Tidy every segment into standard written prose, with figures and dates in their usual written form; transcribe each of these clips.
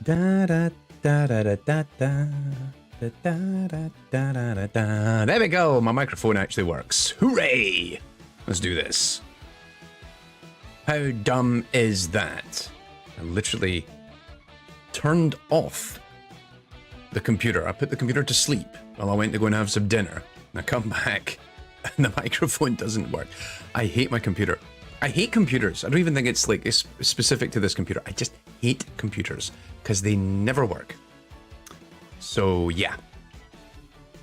Da da da da da da da. Da, da, da, da, da, da. There we go. My microphone actually works. Hooray! Let's do this. How dumb is that? I literally turned off the computer. I put the computer to sleep while I went to go and have some dinner. And I come back and the microphone doesn't work. I hate my computer. I hate computers. I don't even think it's like it's specific to this computer. I just hate computers because they never work. So yeah.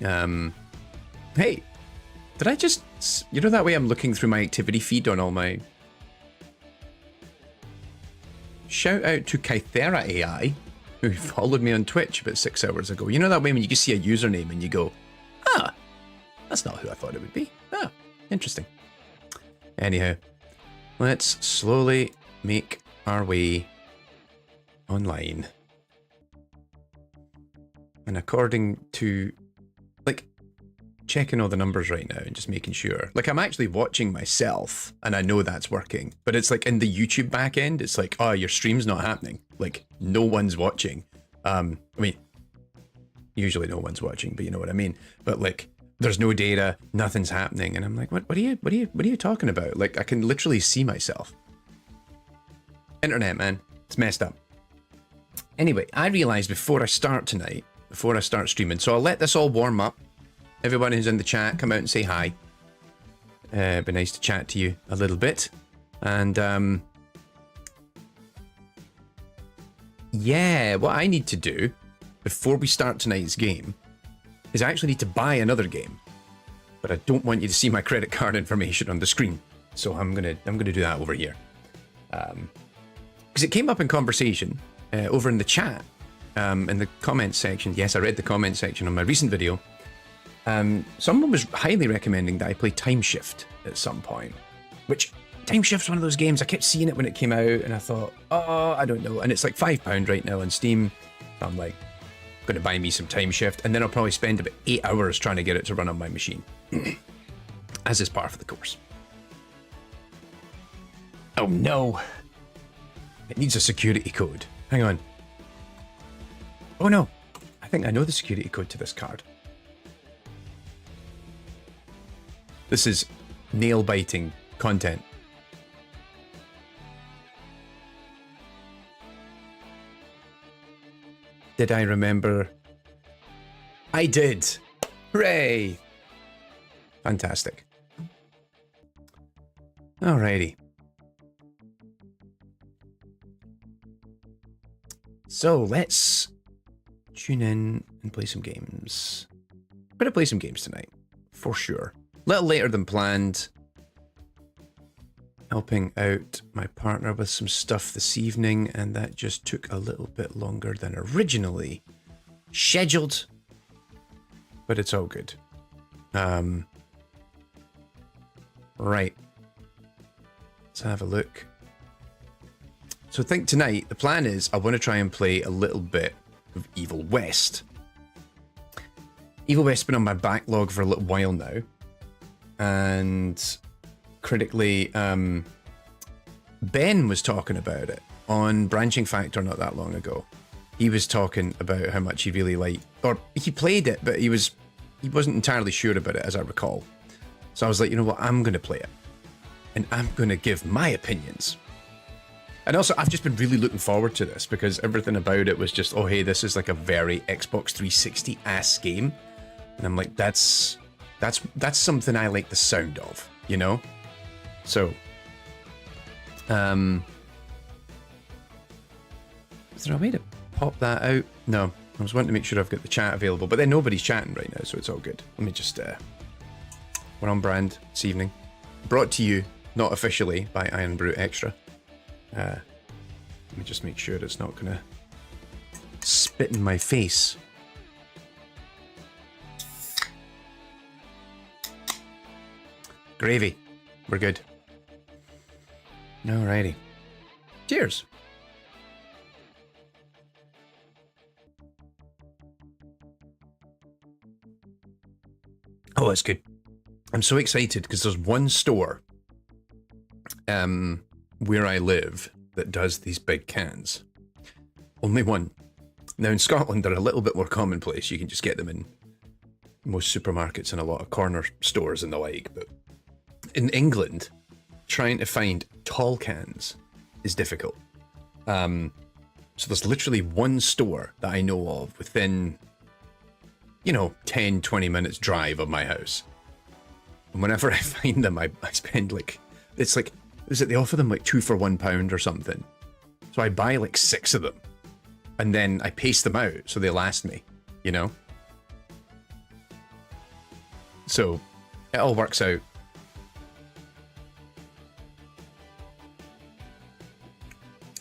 Hey, did I just, you know that way I'm looking through my activity feed on all my... Shout out to Kythera AI, who followed me on Twitch about 6 hours ago. You know that way when you just see a username and you go, ah, that's not who I thought it would be. Ah, interesting. Anyhow, let's slowly make our way online. And according to, like, checking all the numbers right now and just making sure. Like, I'm actually watching myself, and I know that's working. But it's like in the YouTube back end, it's like, oh, your stream's not happening. Like, no one's watching. I mean, usually no one's watching, but you know what I mean. But like, there's no data, nothing's happening, and I'm like, what are you talking about? Like, I can literally see myself. Internet, man, it's messed up. Anyway, I realized before I start tonight, before I start streaming, so I'll let this all warm up. Everyone who's in the chat, come out and say hi. It'd be nice to chat to you a little bit. And yeah, what I need to do before we start tonight's game is I actually need to buy another game. But I don't want you to see my credit card information on the screen. So I'm gonna do that over here. Because it came up in conversation over in the chat, in the comments section. Yes, I read the comment section on my recent video. Someone was highly recommending that I play Time Shift at some point, which Time Shift's one of those games. I kept seeing it when it came out and I thought, oh, I don't know. And it's like £5 right now on Steam. I'm like, going to buy me some Time Shift, and then I'll probably spend about 8 hours trying to get it to run on my machine, as is part of the course. Oh no, it needs a security code. Hang on. Oh no, I think I know the security code to this card. This is nail-biting content. Did I remember? I did. Hooray! Fantastic. Alrighty. So let's tune in and play some games. I'm gonna play some games tonight, for sure. A little later than planned. Helping out my partner with some stuff this evening, and that just took a little bit longer than originally scheduled, but it's all good. Right, let's have a look. So I think tonight the plan is I want to try and play a little bit of Evil West. Evil West's been on my backlog for a little while now, and critically, Ben was talking about it on Branching Factor not that long ago. He was talking about how much he really liked, or he played it, but he wasn't entirely sure about it, as I recall. So I was like, you know what, I'm going to play it, and I'm going to give my opinions. And also, I've just been really looking forward to this because everything about it was just, oh hey, this is like a very Xbox 360-ass game, and I'm like, that's something I like the sound of, you know. So, is there a way to pop that out? No, I was wanting to make sure I've got the chat available, but then nobody's chatting right now, so it's all good. Let me just, we're on brand this evening. Brought to you, not officially, by Iron Brew Extra. Let me just make sure it's not gonna spit in my face. Gravy. We're good. Alrighty. Cheers. Oh, that's good. I'm so excited because there's one store where I live that does these big cans. Only one. Now in Scotland, they're a little bit more commonplace. You can just get them in most supermarkets and a lot of corner stores and the like. But in England, trying to find tall cans is difficult. So there's literally one store that I know of within, 10, 20 minutes drive of my house. And whenever I find them, I spend is it they offer them like 2 for £1 or something. So I buy like 6 of them. And then I pace them out so they last me, So it all works out.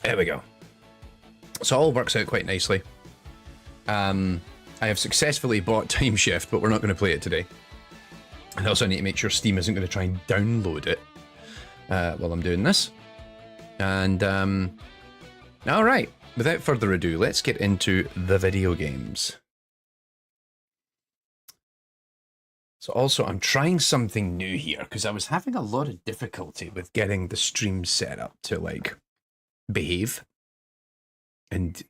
There we go. So it all works out quite nicely. I have successfully bought Time Shift, but we're not going to play it today. And also I need to make sure Steam isn't going to try and download it while I'm doing this. And, all right. Without further ado, let's get into the video games. So also, I'm trying something new here, because I was having a lot of difficulty with getting the stream set up to, behave and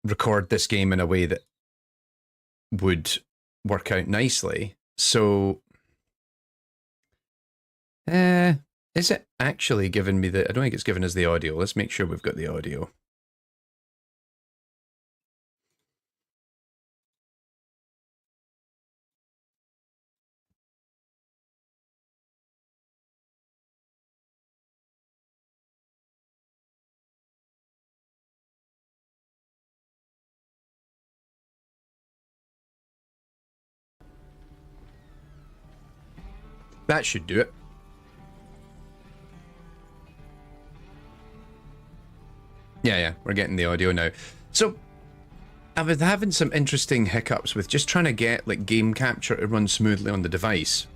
record this game in a way that would work out nicely. So, is it actually giving me I don't think it's giving us the audio. Let's make sure we've got the audio. That should do it. Yeah, we're getting the audio now. So, I was having some interesting hiccups with just trying to get game capture to run smoothly on the device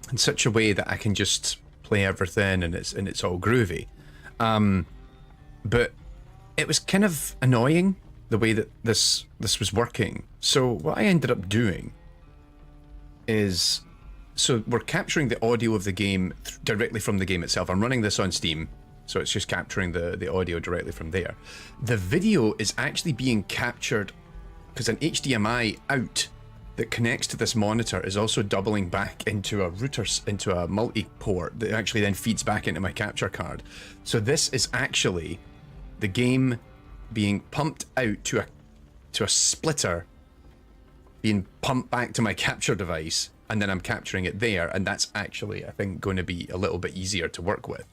in such a way that I can just play everything and it's all groovy. But it was kind of annoying the way that this was working. So what I ended up doing is, so we're capturing the audio of the game directly from the game itself. I'm running this on Steam, so it's just capturing the audio directly from there. The video is actually being captured because an HDMI out that connects to this monitor is also doubling back into a router, into a multi-port that actually then feeds back into my capture card. So this is actually the game being pumped out to a splitter, being pumped back to my capture device, and then I'm capturing it there, and that's actually, I think, going to be a little bit easier to work with.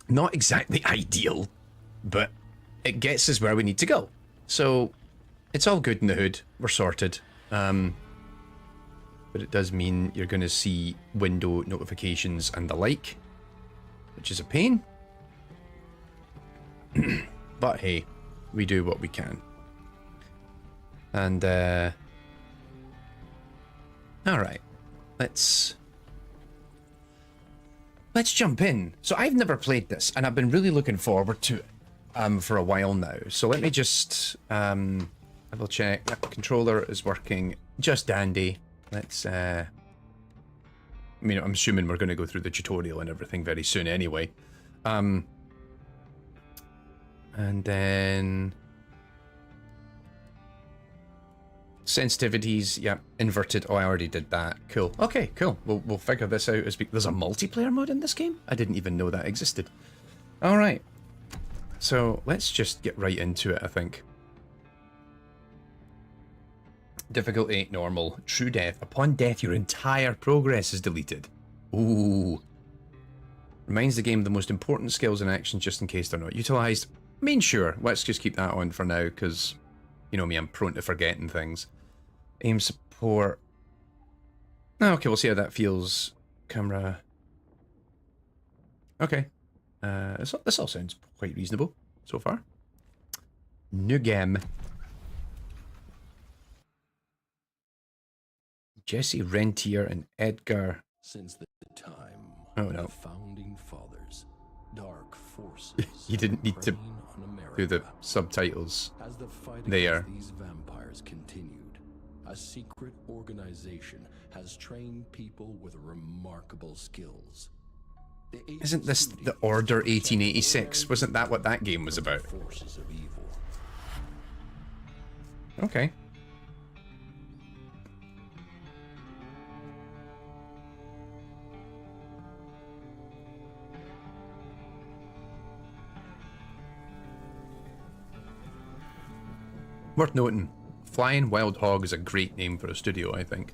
Not exactly ideal, but it gets us where we need to go. So it's all good in the hood. We're sorted. But it does mean you're going to see window notifications and the like, which is a pain. But hey, we do what we can. And, alright. Let's jump in. So I've never played this, and I've been really looking forward to it for a while now. So let me just double check. That controller is working just dandy. Let's I mean, I'm assuming we're going to go through the tutorial and everything very soon anyway. And then sensitivities, yeah, inverted. Oh, I already did that. Cool. Okay, cool. We'll figure this out as we... There's a multiplayer mode in this game? I didn't even know that existed. All right. So let's just get right into it, I think. Difficulty, normal. True death. Upon death, your entire progress is deleted. Ooh. Reminds the game of the most important skills and actions just in case they're not utilized. I mean, sure. Let's just keep that on for now, because, you know me, I'm prone to forgetting things. Aim support. Oh, okay, we'll see how that feels. Camera. Okay. This all sounds quite reasonable so far. New game. Jesse Rentier and Edgar. Since the time of the founding fathers, dark forces. You didn't need to do the subtitles. As the fight there. against these vampires continued, a secret organization has trained people with remarkable skills. The ancient Isn't this the studios Order were 1886? Wasn't that what that game was about? forces of evil. Okay. Worth noting, Flying Wild Hog is a great name for a studio, I think.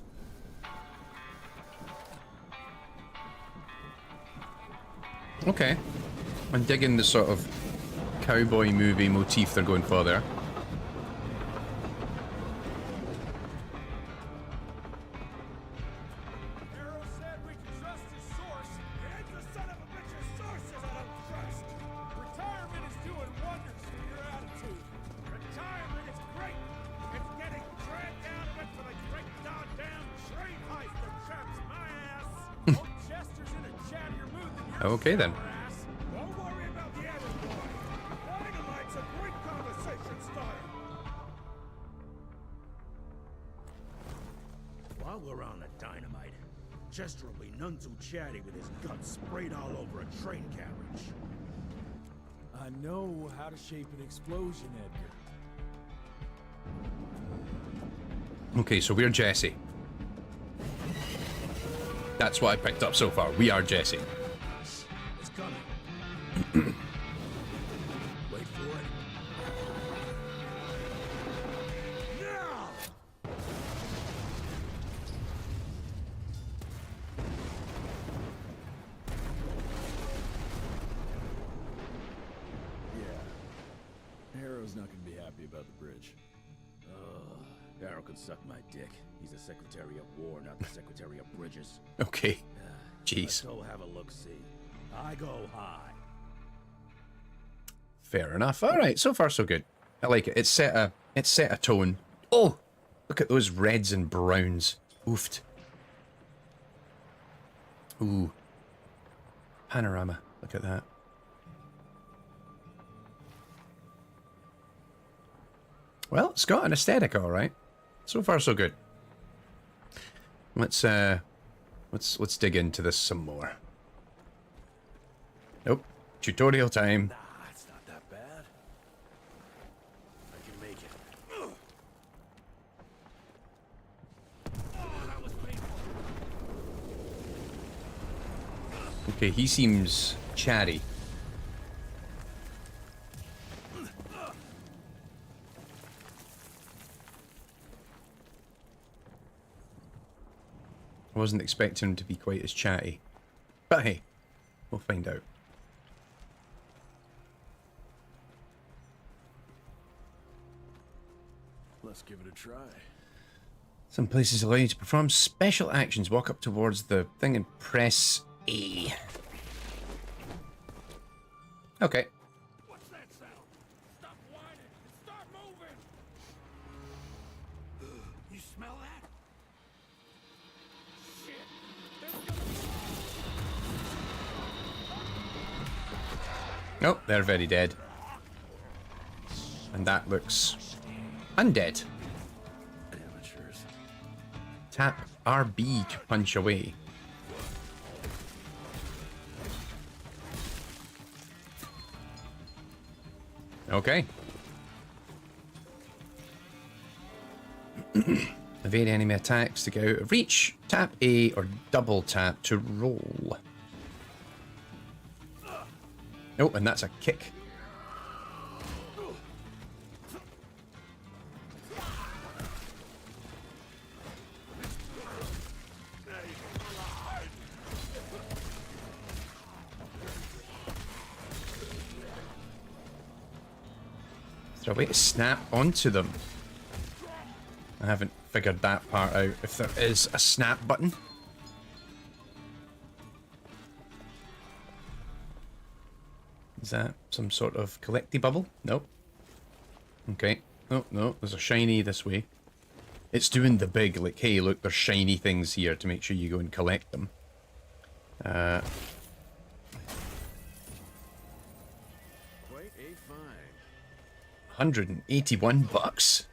Okay. I'm digging the sort of cowboy movie motif they're going for there. Arrow said we can trust his source, and the son of a bitch's sources I don't trust. Retirement is doing wonders for your attitude. Retirement is great. It's getting dragged down a bit for the great goddamn train heist that chaps my ass. Old Chester's in a chattier mood than your Okay then. sour ass. Don't worry about the other boy. Dynamite's a great conversation starter. While we're on the dynamite, Chester will be none too chatty with his guts sprayed all over a train carriage. I know how to shape an explosion, Edgar. Okay, so we're Jesse. That's what I picked up so far. We are Jesse. It's coming. Wait for it. Now! Yeah. Harrow's not gonna be happy about the bridge. Arrow could suck my dick. He's the Secretary of War, not the Secretary of Bridges. Okay. Let's Jeez. go have a look-see. I go high. Fair enough. Alright, so far so good. I like it. It's set a tone. Oh! Look at those reds and browns. Oofed. Ooh. Panorama. Look at that. Well, it's got an aesthetic, alright. So far so good. Let's dig into this some more. Nope. Tutorial time. Nah, it's not that bad. I can make it. Oh, that was painful. Okay, he seems chatty. I wasn't expecting him to be quite as chatty. But hey, we'll find out. Let's give it a try. Some places allow you to perform special actions. Walk up towards the thing and press A. Okay. What's that sound? Stop whining and start moving. You smell that? Shit. There's gonna Oh, they're very dead. And that looks undead. Amateurs. Tap RB to punch away. Okay. Evade enemy attacks to get out of reach. Tap A or double tap to roll. Oh, and that's a kick. Is there a way to snap onto them? I haven't figured that part out, if there is a snap button. Is that some sort of collecty bubble? Nope. Okay. Oh, no, there's a shiny this way. It's doing the big, like, hey, look, there's shiny things here to make sure you go and collect them. Quite a find. 181 bucks.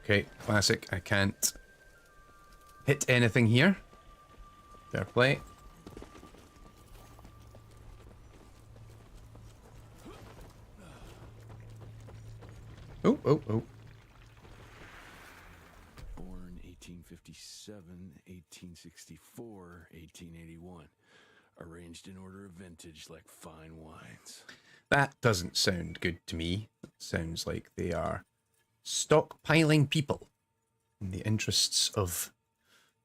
Okay, classic. I can't hit anything here. Fair play. Oh, oh, oh. Born 1857, 1864, 1881. Arranged in order of vintage like fine wines. That doesn't sound good to me. It sounds like they are stockpiling people in the interests of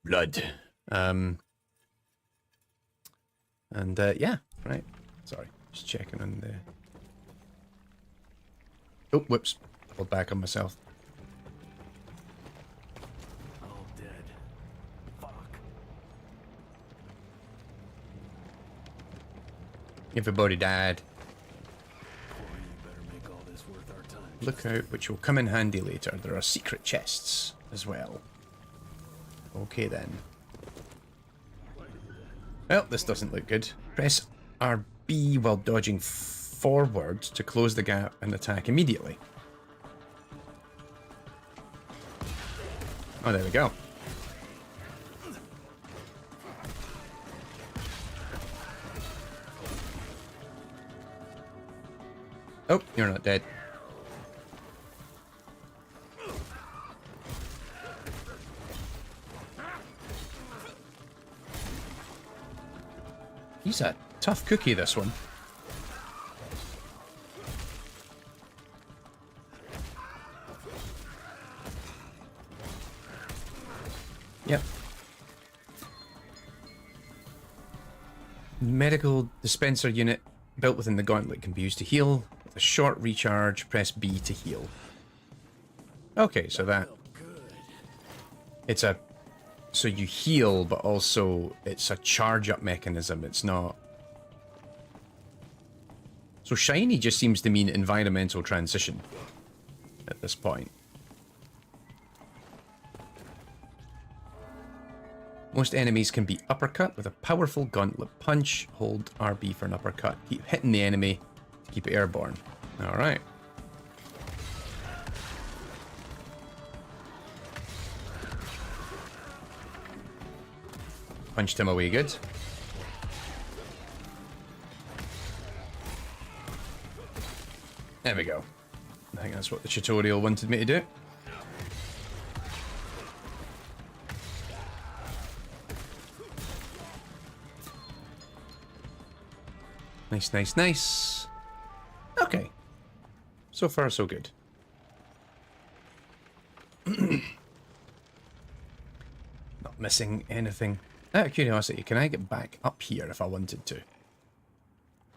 blood. Yeah, right. Sorry, just checking on the... Oh, whoops. Pulled back on myself. All dead. Fuck. Everybody died. Boy, you better make all this worth our time. Look out, which will come in handy later. There are secret chests as well. Okay then. Well, this doesn't look good. Press RB while dodging forward to close the gap and attack immediately. Oh, there we go. Oh, you're not dead. He's a tough cookie, this one. Yep. Medical dispenser unit built within the gauntlet can be used to heal. With a short recharge, press B to heal. Okay, so that... It's a... So you heal, but also it's a charge-up mechanism. It's not... So shiny just seems to mean environmental transition at this point. Most enemies can be uppercut with a powerful gauntlet punch. Hold RB for an uppercut. Keep hitting the enemy to keep it airborne. Alright. Punched him away good. There we go. I think that's what the tutorial wanted me to do. Nice, nice, nice. Okay. So far, so good. Not missing anything. Out of curiosity, can I get back up here if I wanted to?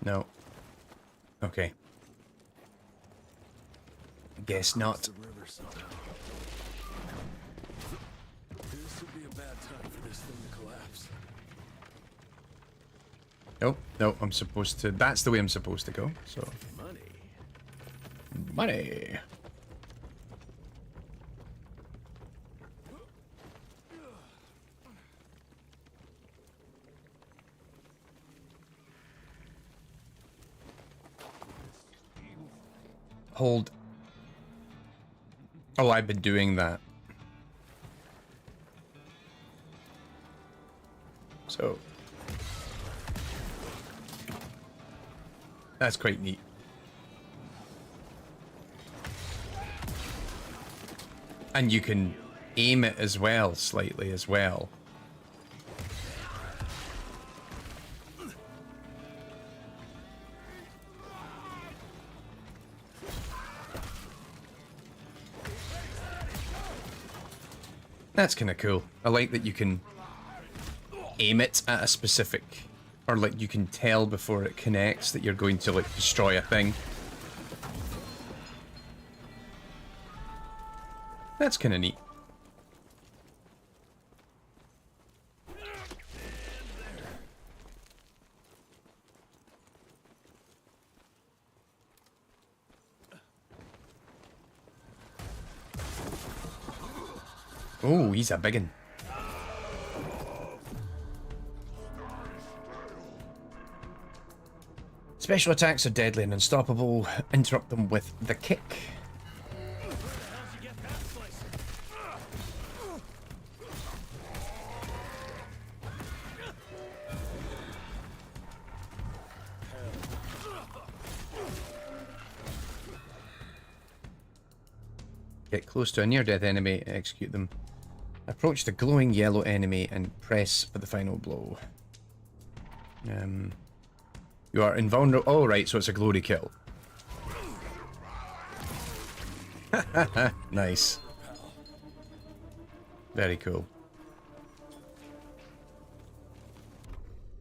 No. Okay. Guess not. The river somehow. This would be a bad time for this thing to collapse. No, no, I'm supposed to... That's the way I'm supposed to go, so... Money. Money! Hold. Oh, I've been doing that. So... That's quite neat. And you can aim it as well, slightly as well. That's kind of cool. I like that you can aim it at a specific... Or like you can tell before it connects that you're going to like destroy a thing. That's kind of neat. Oh, he's a biggin. Special attacks are deadly and unstoppable. Interrupt them with the kick. Get close to a near-death enemy, execute them. Approach the glowing yellow enemy and press for the final blow. You are invulnerable. Oh, right, so it's a glory kill. Nice. Very cool.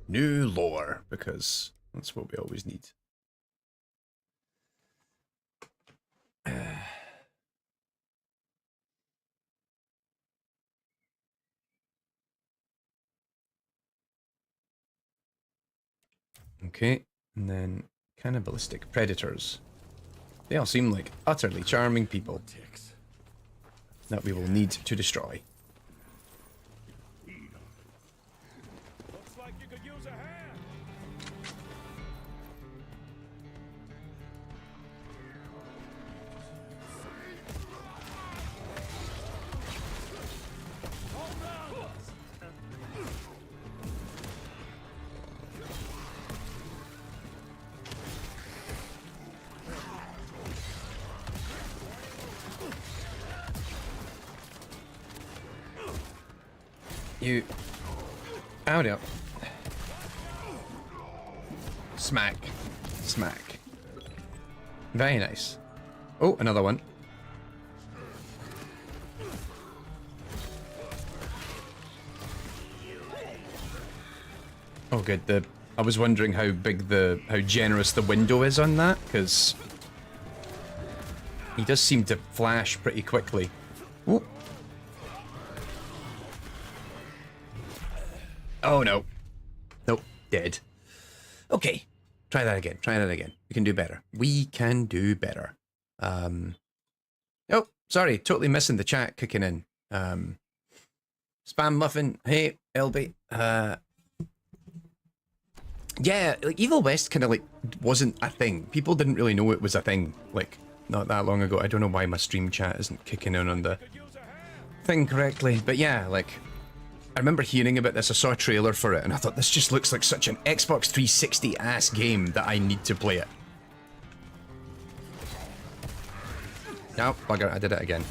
New lore, because that's what we always need. Okay, and then cannibalistic predators. They all seem like utterly charming people that we will need to destroy. Looks like you could use a hand. You... Howdy up. Smack. Smack. Very nice. Oh, another one. Oh good, I was wondering how generous the window is on that, because he does seem to flash pretty quickly. Ooh. Oh no. Nope, dead. Okay, try that again, try that again. We can do better. We can do better. Oh, sorry, totally missing the chat kicking in. Spam Muffin, hey, LB. Yeah, like Evil West kind of like wasn't a thing. People didn't really know it was a thing, like, not that long ago. I don't know why my stream chat isn't kicking in on the thing correctly, but yeah, like, I remember hearing about this. I saw a trailer for it, and I thought, this just looks like such an Xbox 360 ass game that I need to play it. No, bugger, I did it again.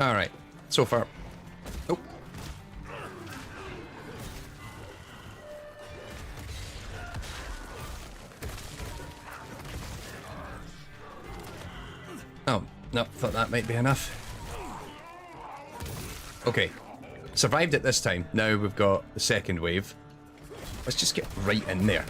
Alright, so far. Oh. Oh, no, thought that might be enough. Okay, survived it this time. Now we've got the second wave. Let's just get right in there.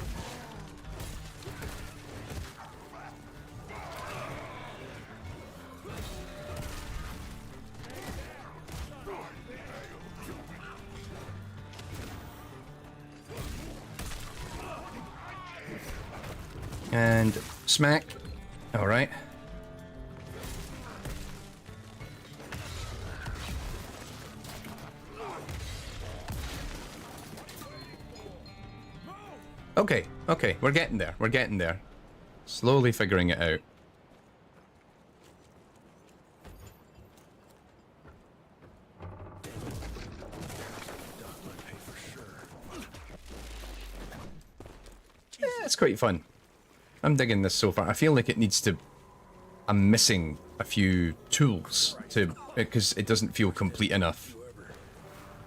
And smack. All right. Okay, okay, we're getting there. We're getting there. Slowly figuring it out. Yeah, it's quite fun. I'm digging this so far. I feel like it needs to... I'm missing a few tools to... because it doesn't feel complete enough.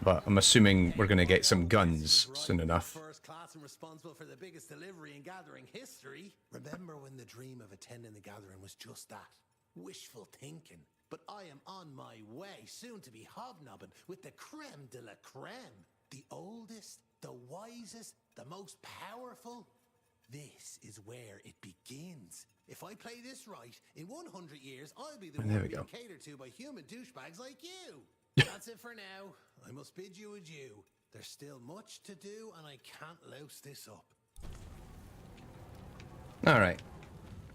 But I'm assuming we're going to get some guns soon enough. First class and responsible for the biggest delivery in gathering history. Remember when the dream of attending the gathering was just that? Wishful thinking. But I am on my way, soon to be hobnobbing with the creme de la creme. The oldest, the wisest, the most powerful. This is where it begins. If I play this right, in 100 years, I'll be the one being catered to by human douchebags like you. That's it for now. I must bid you adieu. There's still much to do, and I can't louse this up. Alright.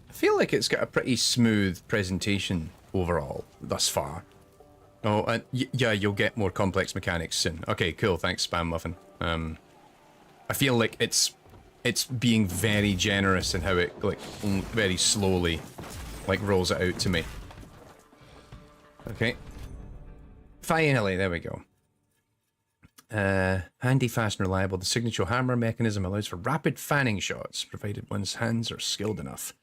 I feel like it's got a pretty smooth presentation overall, thus far. Oh, and yeah, you'll get more complex mechanics soon. Okay, cool, thanks, Spam Muffin. I feel like it's being very generous in how it, like, very slowly, like, rolls it out to me. Okay. Finally, there we go. Handy, fast, and reliable. The signature hammer mechanism allows for rapid fanning shots, provided one's hands are skilled enough.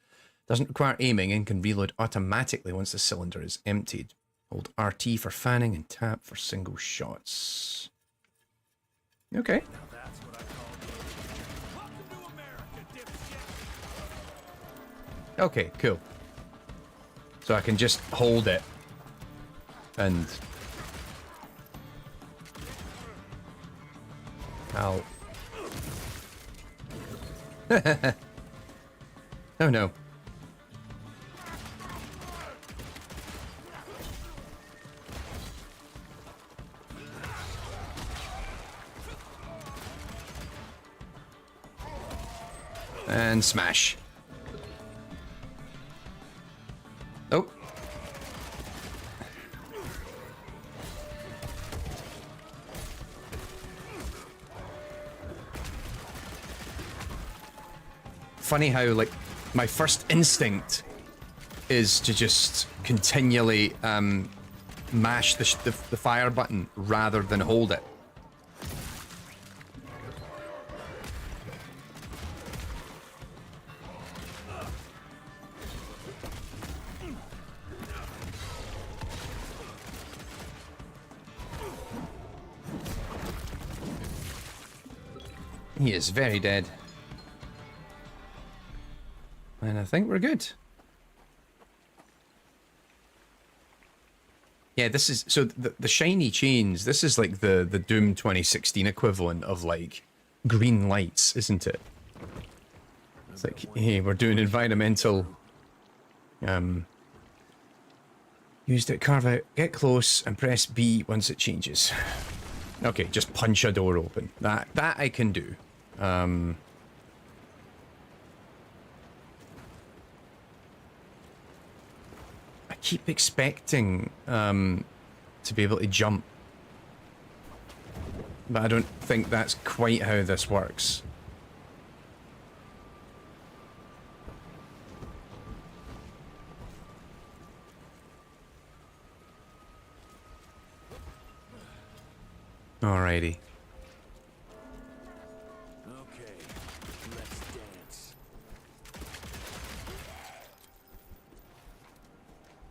Doesn't require aiming and can reload automatically once the cylinder is emptied. Hold RT for fanning and tap for single shots. Okay. Okay, cool. So I can just hold it and ow. Oh no. And smash. Oh. Funny how, like, my first instinct is to just continually mash the fire button rather than hold it. He is very dead. And I think we're good. Yeah, this is... So the shiny chains, this is like the Doom 2016 equivalent of, like, green lights, isn't it? It's like, hey, we're doing environmental... Used it, carve out, get close, and press B once it changes. Okay, just punch a door open. That I can do. I keep expecting to be able to jump, but I don't think that's quite how this works. Alrighty. Okay, let's dance.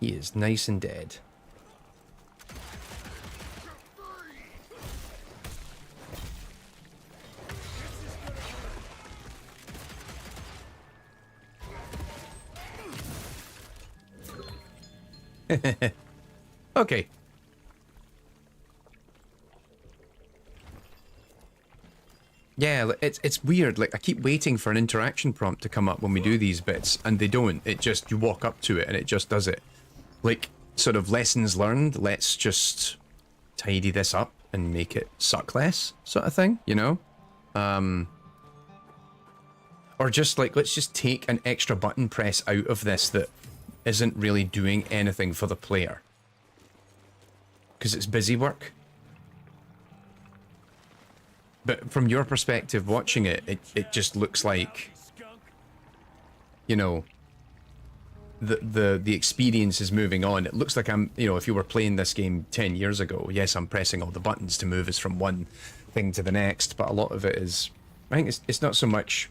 He is nice and dead. Okay. Yeah, it's weird. Like, I keep waiting for an interaction prompt to come up when we do these bits, and they don't. It just, you walk up to it and it just does it. Like, sort of lessons learned, let's just tidy this up and make it suck less, sort of thing, you know? Or just like, let's just take an extra button press out of this that isn't really doing anything for the player. Because it's busy work. But from your perspective watching it, it just looks like, you know, the experience is moving on. It looks like I'm, you know, if you were playing this game 10 years ago, yes, I'm pressing all the buttons to move us from one thing to the next, but a lot of it is, I think it's not so much...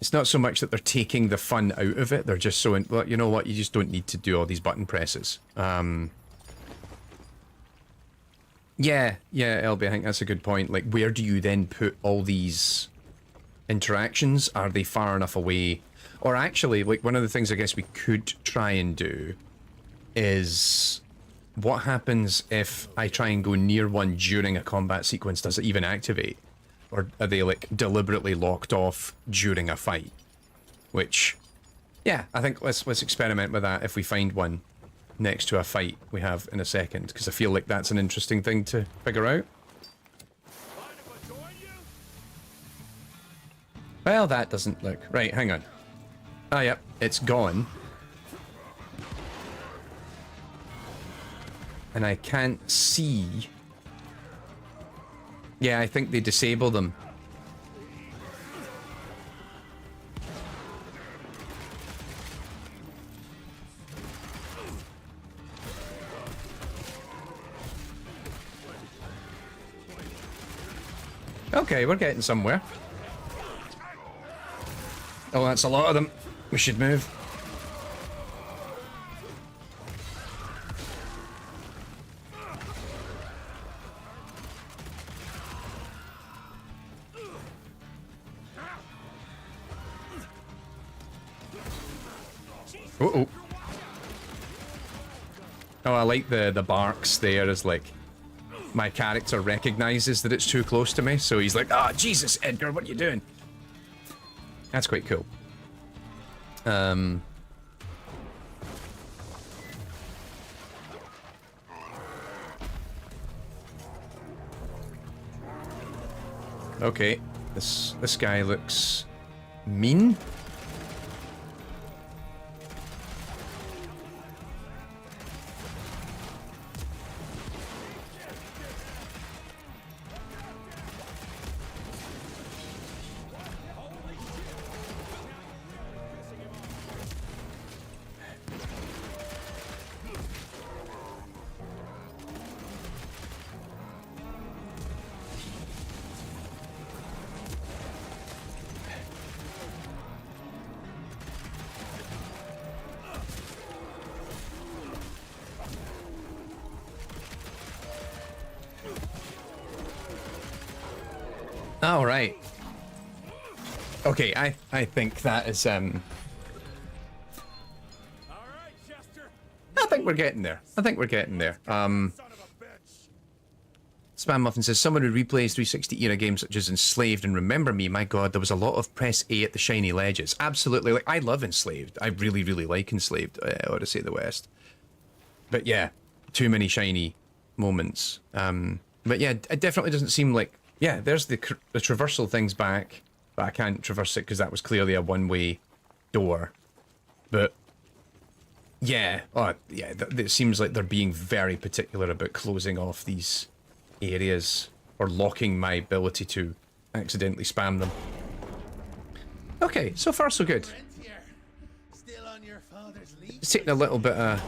It's not so much that they're taking the fun out of it, they're just so, well, you know what, you just don't need to do all these button presses. Yeah, LB, I think that's a good point. Like, where do you then put all these interactions? Are they far enough away? Or actually, like, one of the things I guess we could try and do is, what happens if I try and go near one during a combat sequence? Does it even activate? Or are they, like, deliberately locked off during a fight? Which, yeah, I think let's experiment with that if we find one next to a fight we have in a second, because I feel like that's an interesting thing to figure out. Well, that doesn't look... Right, hang on. Ah, yep, it's gone. And I can't see... Yeah, I think they disable them. Okay, we're getting somewhere. Oh, that's a lot of them. We should move. Uh-oh. Oh, I like the barks there as like my character recognizes that it's too close to me, so he's like, "Ah, Jesus, Edgar, what are you doing?" That's quite cool. Okay, this guy looks mean. All right. Okay, I think that is All right, Chester. I think we're getting there. I think we're getting there. Son of a bitch. Spam Muffin says someone who replays 360 era games such as Enslaved and Remember Me. My God, there was a lot of press A at the shiny ledges. Absolutely, like I love Enslaved. I really, really like Enslaved. Odyssey of the West. But yeah, too many shiny moments. But yeah, it definitely doesn't seem like. Yeah, there's the traversal thing's back, but I can't traverse it because that was clearly a one-way door. But yeah, it seems like they're being very particular about closing off these areas or locking my ability to accidentally spam them. Okay, so far so good. Still on your father's leash? It's taking a little bit of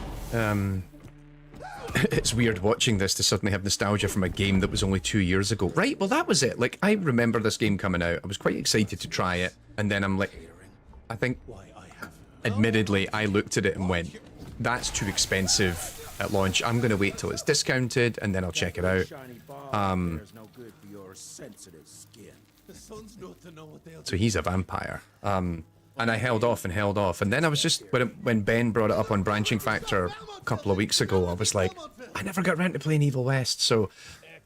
it's weird watching this to suddenly have nostalgia from a game that was only 2 years ago. Right, well that was it. Like, I remember this game coming out. I was quite excited to try it. And then I'm like, I think, admittedly, I looked at it and went, that's too expensive at launch. I'm going to wait till it's discounted and then I'll check it out. There's no good for your sensitive skin. The sun's not to know what they'll So he's a vampire. And I held off, and then I was just, when Ben brought it up on Branching Factor a couple of weeks ago, I was like, I never got around to playing Evil West, so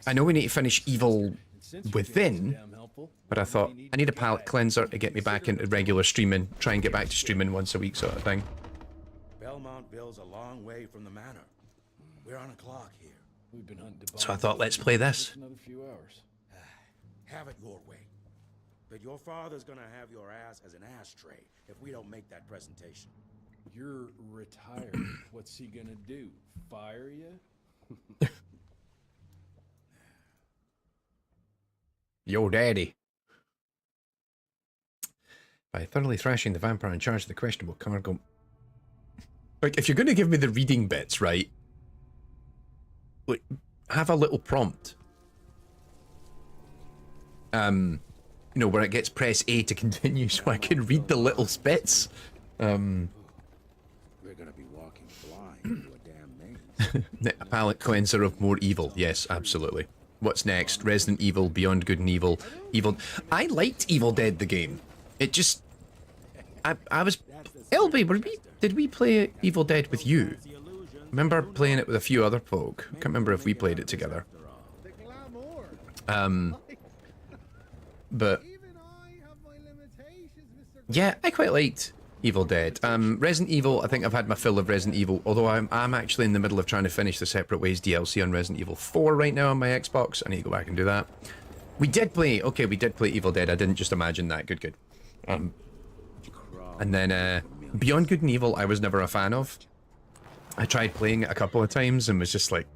I know we need to finish Evil Within, but I thought, I need a palate cleanser to get me back into regular streaming, try and get back to streaming once a week sort of thing. Belmontville's a long way from the manor. We're on a clock here. We've been hunting So I thought, let's play this. another few hours. Have it your way. But your father's gonna have your ass as an ashtray if we don't make that presentation. You're retired. What's he gonna do? Fire you? Yo, daddy. By thoroughly thrashing the vampire in charge of the questionable cargo. Like, if you're going to give me the reading bits, right? Like, have a little prompt. You know, where it gets press A to continue so I can read the little bits. We're gonna be walking blind through a damn maze. A palate cleanser of more evil. Yes, absolutely. What's next? Resident Evil, Beyond Good and Evil. I liked Evil Dead, the game. It just... I was... LB, did we play Evil Dead with you? Remember playing it with a few other folk. I can't remember if we played it together. But... yeah, I quite liked Evil Dead. Resident Evil, I think I've had my fill of Resident Evil, although I'm actually in the middle of trying to finish the Separate Ways DLC on Resident Evil 4 right now on my Xbox. I need to go back and do that. We did play Evil Dead. I didn't just imagine that. Good. And then Beyond Good and Evil, I was never a fan of. I tried playing it a couple of times and was just like,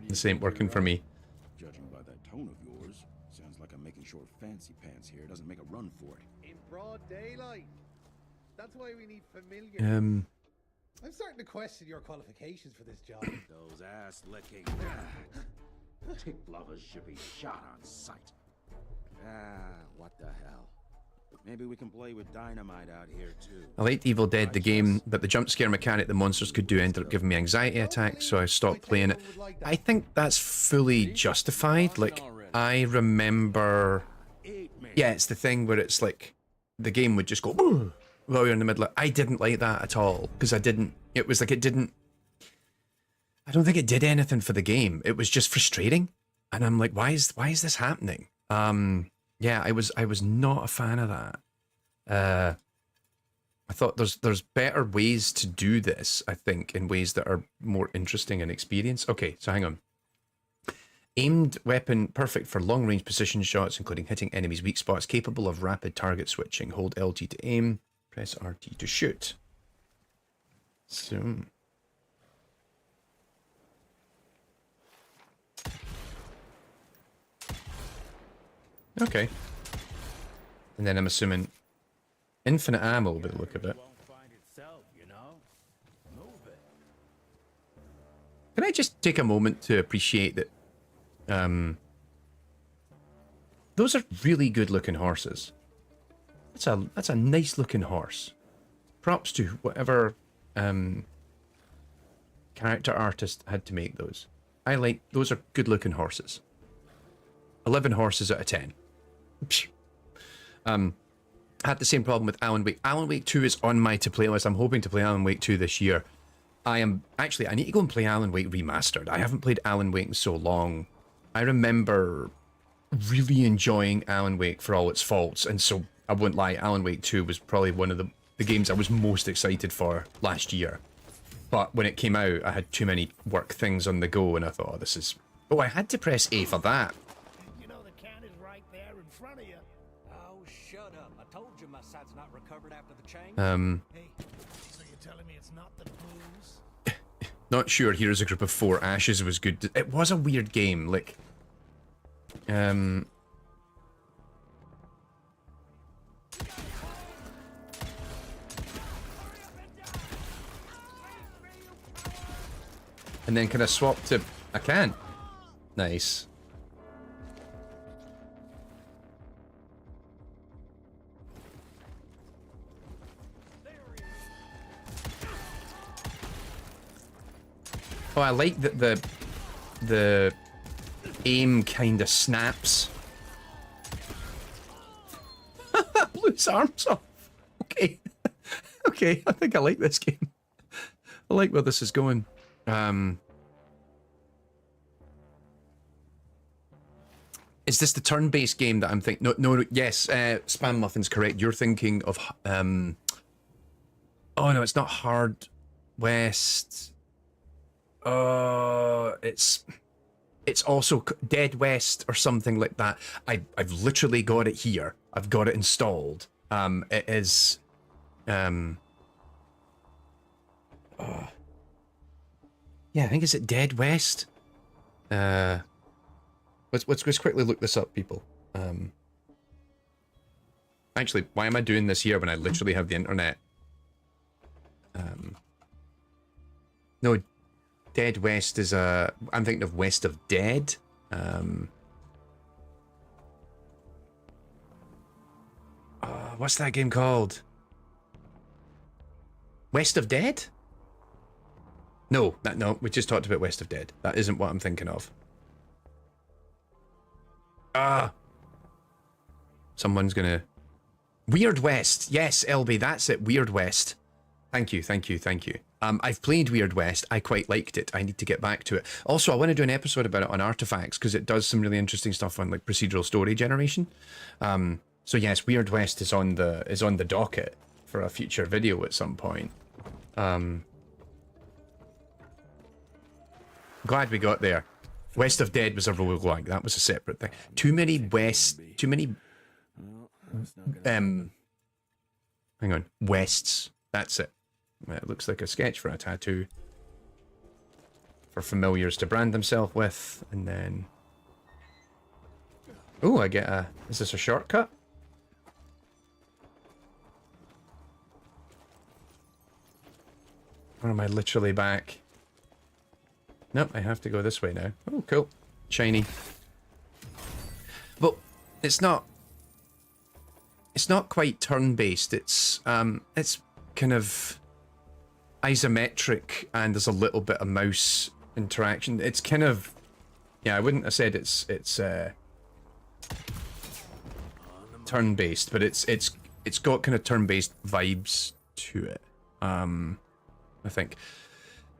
this ain't working for me. Judging by that tone of yours, sounds like I'm making sure Fancy Pants here doesn't make a run for it. In broad daylight. That's why we need familiar. Um, I'm starting to question your qualifications for this job. Those ass-licking tick lovers should be shot on sight. Ah, what the hell? Maybe we can play with dynamite out here too. I liked Evil Dead the game, but the jump scare mechanic the monsters could do ended up giving me anxiety attacks, so I stopped playing it. I think that's fully justified. Like, I remember... Yeah, it's the thing where it's like, the game would just go, "Ooh," while you're in the middle of... I didn't like that at all, because I didn't... It was like it didn't... I don't think it did anything for the game. It was just frustrating. And I'm like, why is this happening? Yeah, I was not a fan of that. I thought there's better ways to do this, I think, in ways that are more interesting and experience. Okay, so hang on. Aimed weapon, perfect for long-range precision shots, including hitting enemies' weak spots, capable of rapid target switching. Hold LT to aim, press RT to shoot. So... Okay. And then I'm assuming infinite ammo by the look of it. Can I just take a moment to appreciate that those are really good looking horses. That's a nice looking horse. Props to whatever character artist had to make those. Those are good looking horses. 11 horses out of 10. Had the same problem with Alan Wake. Alan Wake 2 is on my to play list. I'm hoping to play Alan Wake 2 this year. I need to go and play Alan Wake Remastered. I haven't played Alan Wake in so long. I remember really enjoying Alan Wake for all its faults, and so I wouldn't lie, Alan Wake 2 was probably one of the games I was most excited for last year. But when it came out, I had too many work things on the go, and I thought, oh, this is... Oh, I had to press A for that. You know the can is right there in front of you. Oh, shut up. I told you my side's not recovered after the change. Hey, so you're telling me it's not the booze? Not sure Heroes a Group of 4 Ashes was good. It was a weird game, like... And then can I swap to... I can. Nice. Oh, I like that the aim kind of snaps. Blew his arms off. Okay. Okay, I think I like this game. I like where this is going. Is this the turn-based game that I'm thinking? No, yes, Spam Muffin's correct. You're thinking of, oh no, it's not Hard West. It's also Dead West or something like that. I've literally got it here. I've got it installed. It is, yeah, I think it's at Dead West. Let's quickly look this up, people. Actually, why am I doing this here when I literally have the internet? No, Dead West is I'm thinking of West of Dead. What's that game called? West of Dead? No, we just talked about West of Dead. That isn't what I'm thinking of. Someone's gonna... Weird West. Yes, LB, that's it. Weird West. Thank you. I've played Weird West. I quite liked it. I need to get back to it. Also, I want to do an episode about it on Artifacts, because it does some really interesting stuff on like procedural story generation. So yes, Weird West is on the docket for a future video at some point. Glad we got there. West of Dead was a roguelike. That was a separate thing. Too many hang on, Wests. That's it. It looks like a sketch for a tattoo. For familiars to brand themselves with, and then... Oh, I get a... Is this a shortcut? Or am I literally back? Nope, I have to go this way now. Oh, cool. Shiny. But it's not... it's not quite turn-based. It's kind of isometric, and there's a little bit of mouse interaction. It's kind of, yeah, I wouldn't have said it's turn-based, but it's got kind of turn-based vibes to it. I think.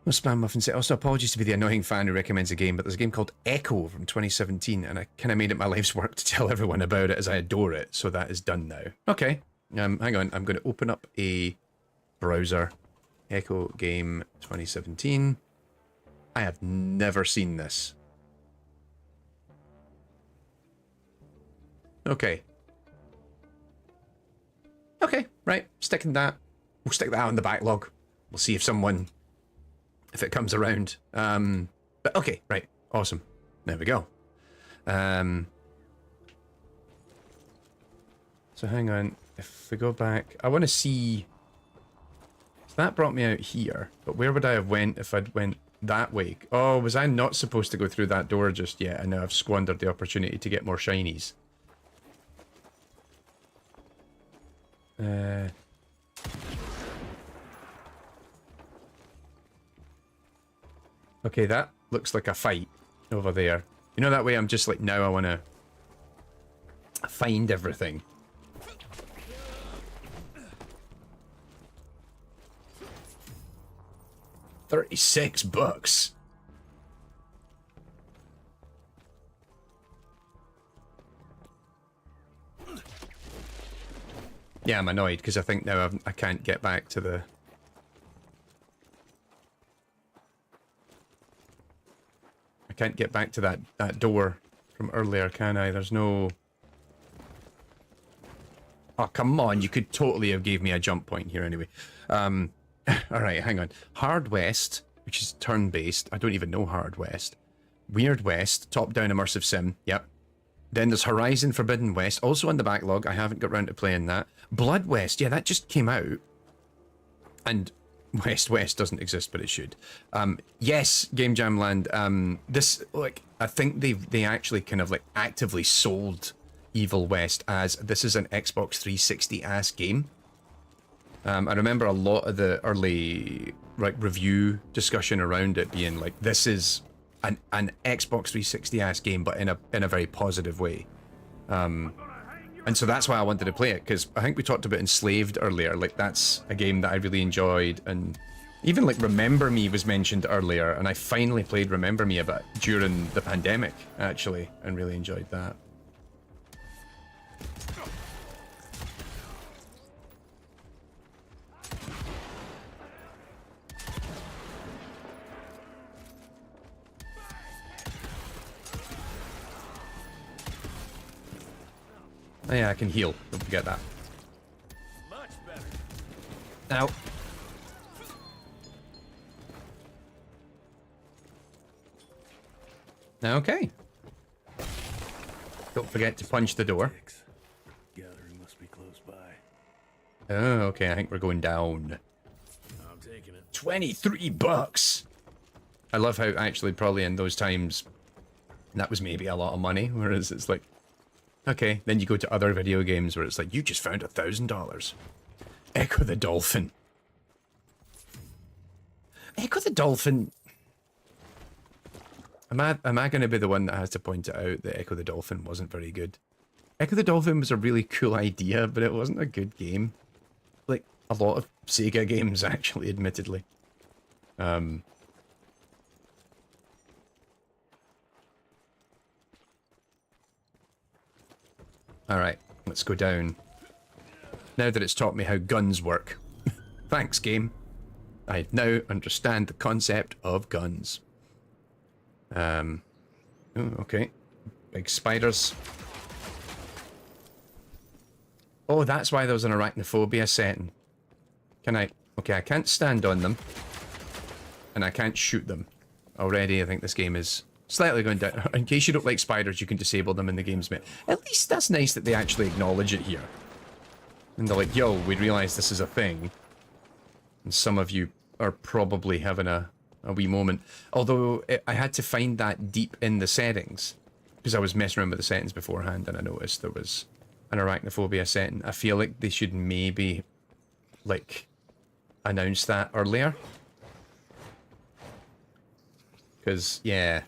No spam muffin say, also apologies to be the annoying fan who recommends a game, but there's a game called Echo from 2017, and I kind of made it my life's work to tell everyone about it as I adore it, so that is done now. Okay, hang on, I'm going to open up a browser. Echo game 2017. I have never seen this. Okay. Okay, right, sticking that. We'll stick that on the backlog. We'll see if it comes around. But okay, right, awesome. There we go. So hang on, if we go back, I want to see. So that brought me out here, but where would I have went if I'd went that way? Oh, was I not supposed to go through that door just yet? And now I've squandered the opportunity to get more shinies. Okay, that looks like a fight over there. You know, that way I'm just like, now I want to find everything. $36. Yeah, I'm annoyed because I think now I can't get back to the... I can't get back to that door from earlier, can I? There's no... Oh, come on, you could totally have gave me a jump point here anyway. Alright, hang on. Hard West, which is turn-based. I don't even know Hard West. Weird West, top-down immersive sim. Yep. Then there's Horizon Forbidden West, also on the backlog. I haven't got round to playing that. Blood West, yeah, that just came out. And West doesn't exist, but it should. Yes, Game Jam Land. This, like, I think they actually kind of like actively sold Evil West as this is an Xbox 360 ass game. I remember a lot of the early review discussion around it being like, this is an Xbox 360 ass game, but in a very positive way. And so that's why I wanted to play it, because I think we talked about Enslaved earlier. Like, that's a game that I really enjoyed, and even like Remember Me was mentioned earlier, and I finally played Remember Me a bit during the pandemic, actually, and really enjoyed that. Oh yeah, I can heal. Don't forget that. Much better. Ow. Okay. Don't forget to punch the door. Gathering must be close by. Oh, okay. I think we're going down. I'm taking it. $23. I love how actually probably in those times that was maybe a lot of money, whereas it's like, okay, then you go to other video games where it's like, you just found $1,000. Echo the Dolphin. Echo the Dolphin. Am I going to be the one that has to point it out that Echo the Dolphin wasn't very good? Echo the Dolphin was a really cool idea, but it wasn't a good game. Like, a lot of Sega games, actually, admittedly. Alright, let's go down. Now that it's taught me how guns work. Thanks, game. I now understand the concept of guns. Oh, okay. Big spiders. Oh, that's why there was an arachnophobia setting. Can I... Okay, I can't stand on them. And I can't shoot them. Already, I think this game is slightly going down. In case you don't like spiders, you can disable them in the game's mate. At least that's nice that they actually acknowledge it here. And they're like, yo, we realize this is a thing. And some of you are probably having a wee moment. Although, I had to find that deep in the settings. Because I was messing around with the settings beforehand, and I noticed there was an arachnophobia setting. I feel like they should maybe, like, announce that earlier. Because, yeah.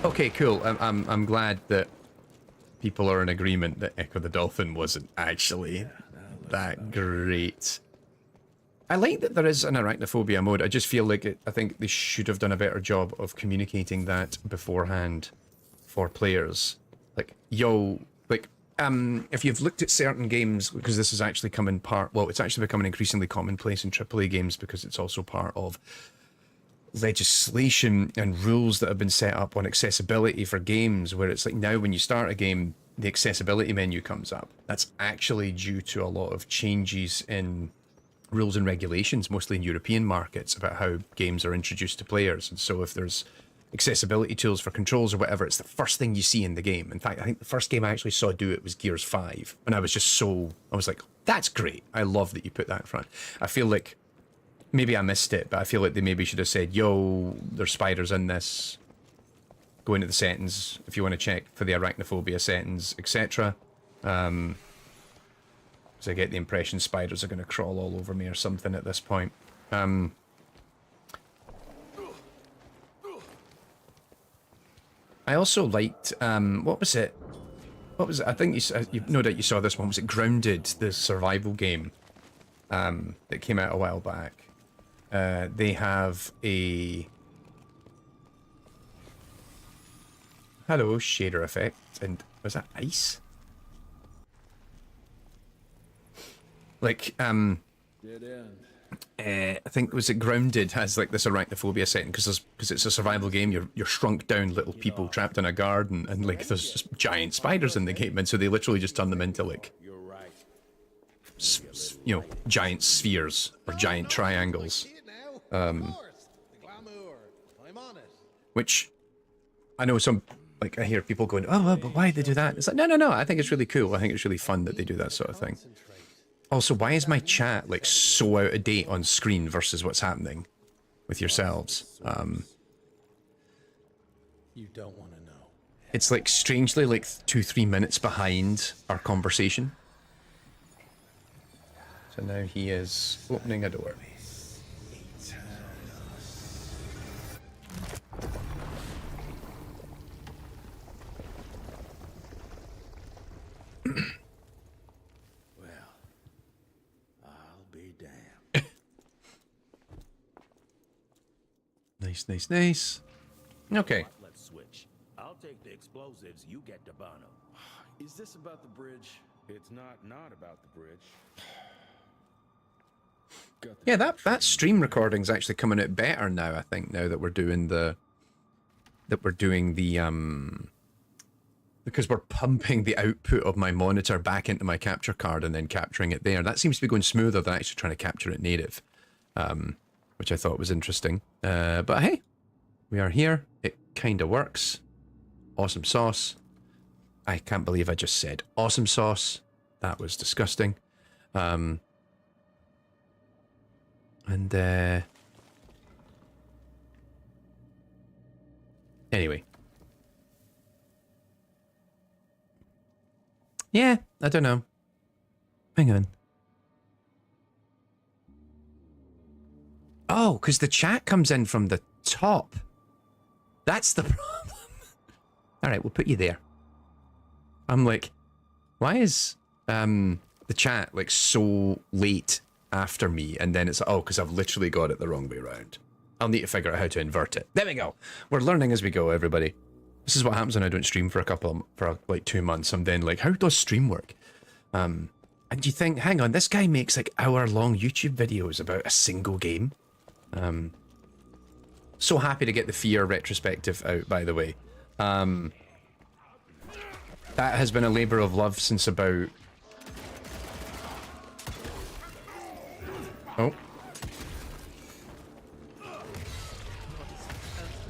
Okay, cool. I'm glad that people are in agreement that Echo the Dolphin wasn't actually that great. I like that there is an arachnophobia mode. I just feel like I think they should have done a better job of communicating that beforehand for players. Like, yo, like, if you've looked at certain games, because this is actually coming part, well, it's actually becoming increasingly commonplace in AAA games because it's also part of legislation and rules that have been set up on accessibility for games, where it's like now when you start a game, the accessibility menu comes up. That's actually due to a lot of changes in rules and regulations, mostly in European markets, about how games are introduced to players. And so if there's accessibility tools for controls or whatever, it's the first thing you see in the game. In fact, I think the first game I actually saw do it was Gears 5. And I was like, that's great. I love that you put that in front. I feel like maybe I missed it, but I feel like they maybe should have said, yo, there's spiders in this. Go into the settings if you want to check for the arachnophobia settings, etc. So I get the impression spiders are going to crawl all over me or something at this point. I also liked, what was it? I think you no doubt you saw this one. Was it Grounded, the survival game that came out a while back? They have a hello shader effect, and was that ice? Like, Dead end. I think was it Grounded has like this arachnophobia setting because it's a survival game. You're shrunk down little people trapped in a garden, and like there's just giant spiders in the game, and so they literally just turn them into like, you know, giant spheres or giant triangles. Which I know some, like I hear people going, oh, but why they do that? It's like, no. I think it's really cool. I think it's really fun that they do that sort of thing. Also, why is my chat like so out of date on screen versus what's happening with yourselves? You don't want to know. It's like strangely like 2-3 minutes behind our conversation. So now he is opening a door. Nice. Okay. Let's switch. I'll take the explosives, you get the Bono. Is this about the bridge? It's not about the bridge. Yeah, that stream recording's actually coming out better now, I think, now that we're doing the because we're pumping the output of my monitor back into my capture card and then capturing it there. That seems to be going smoother than actually trying to capture it native. Which I thought was interesting. But hey, we are here. It kind of works. Awesome sauce. I can't believe I just said awesome sauce. That was disgusting. Anyway. Yeah, I don't know. Hang on. Oh, because the chat comes in from the top. That's the problem. All right, we'll put you there. I'm like, why is the chat like so late after me? And then it's, oh, because I've literally got it the wrong way around. I'll need to figure out how to invert it. There we go. We're learning as we go, everybody. This is what happens when I don't stream for like 2 months. I'm then like, how does stream work? And you think, hang on, this guy makes like hour-long YouTube videos about a single game. So happy to get the Fear retrospective out, by the way. That has been a labor of love since about... Oh.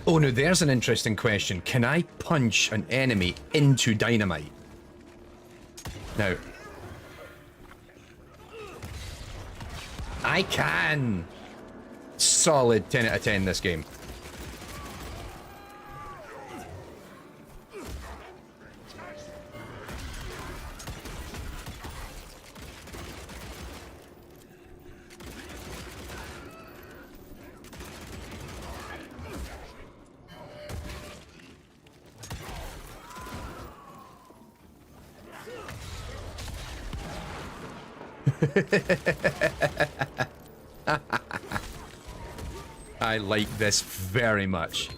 Oh, no, there's an interesting question. Can I punch an enemy into dynamite? Now. I can! Solid 10 out of 10 this game. I like this very much.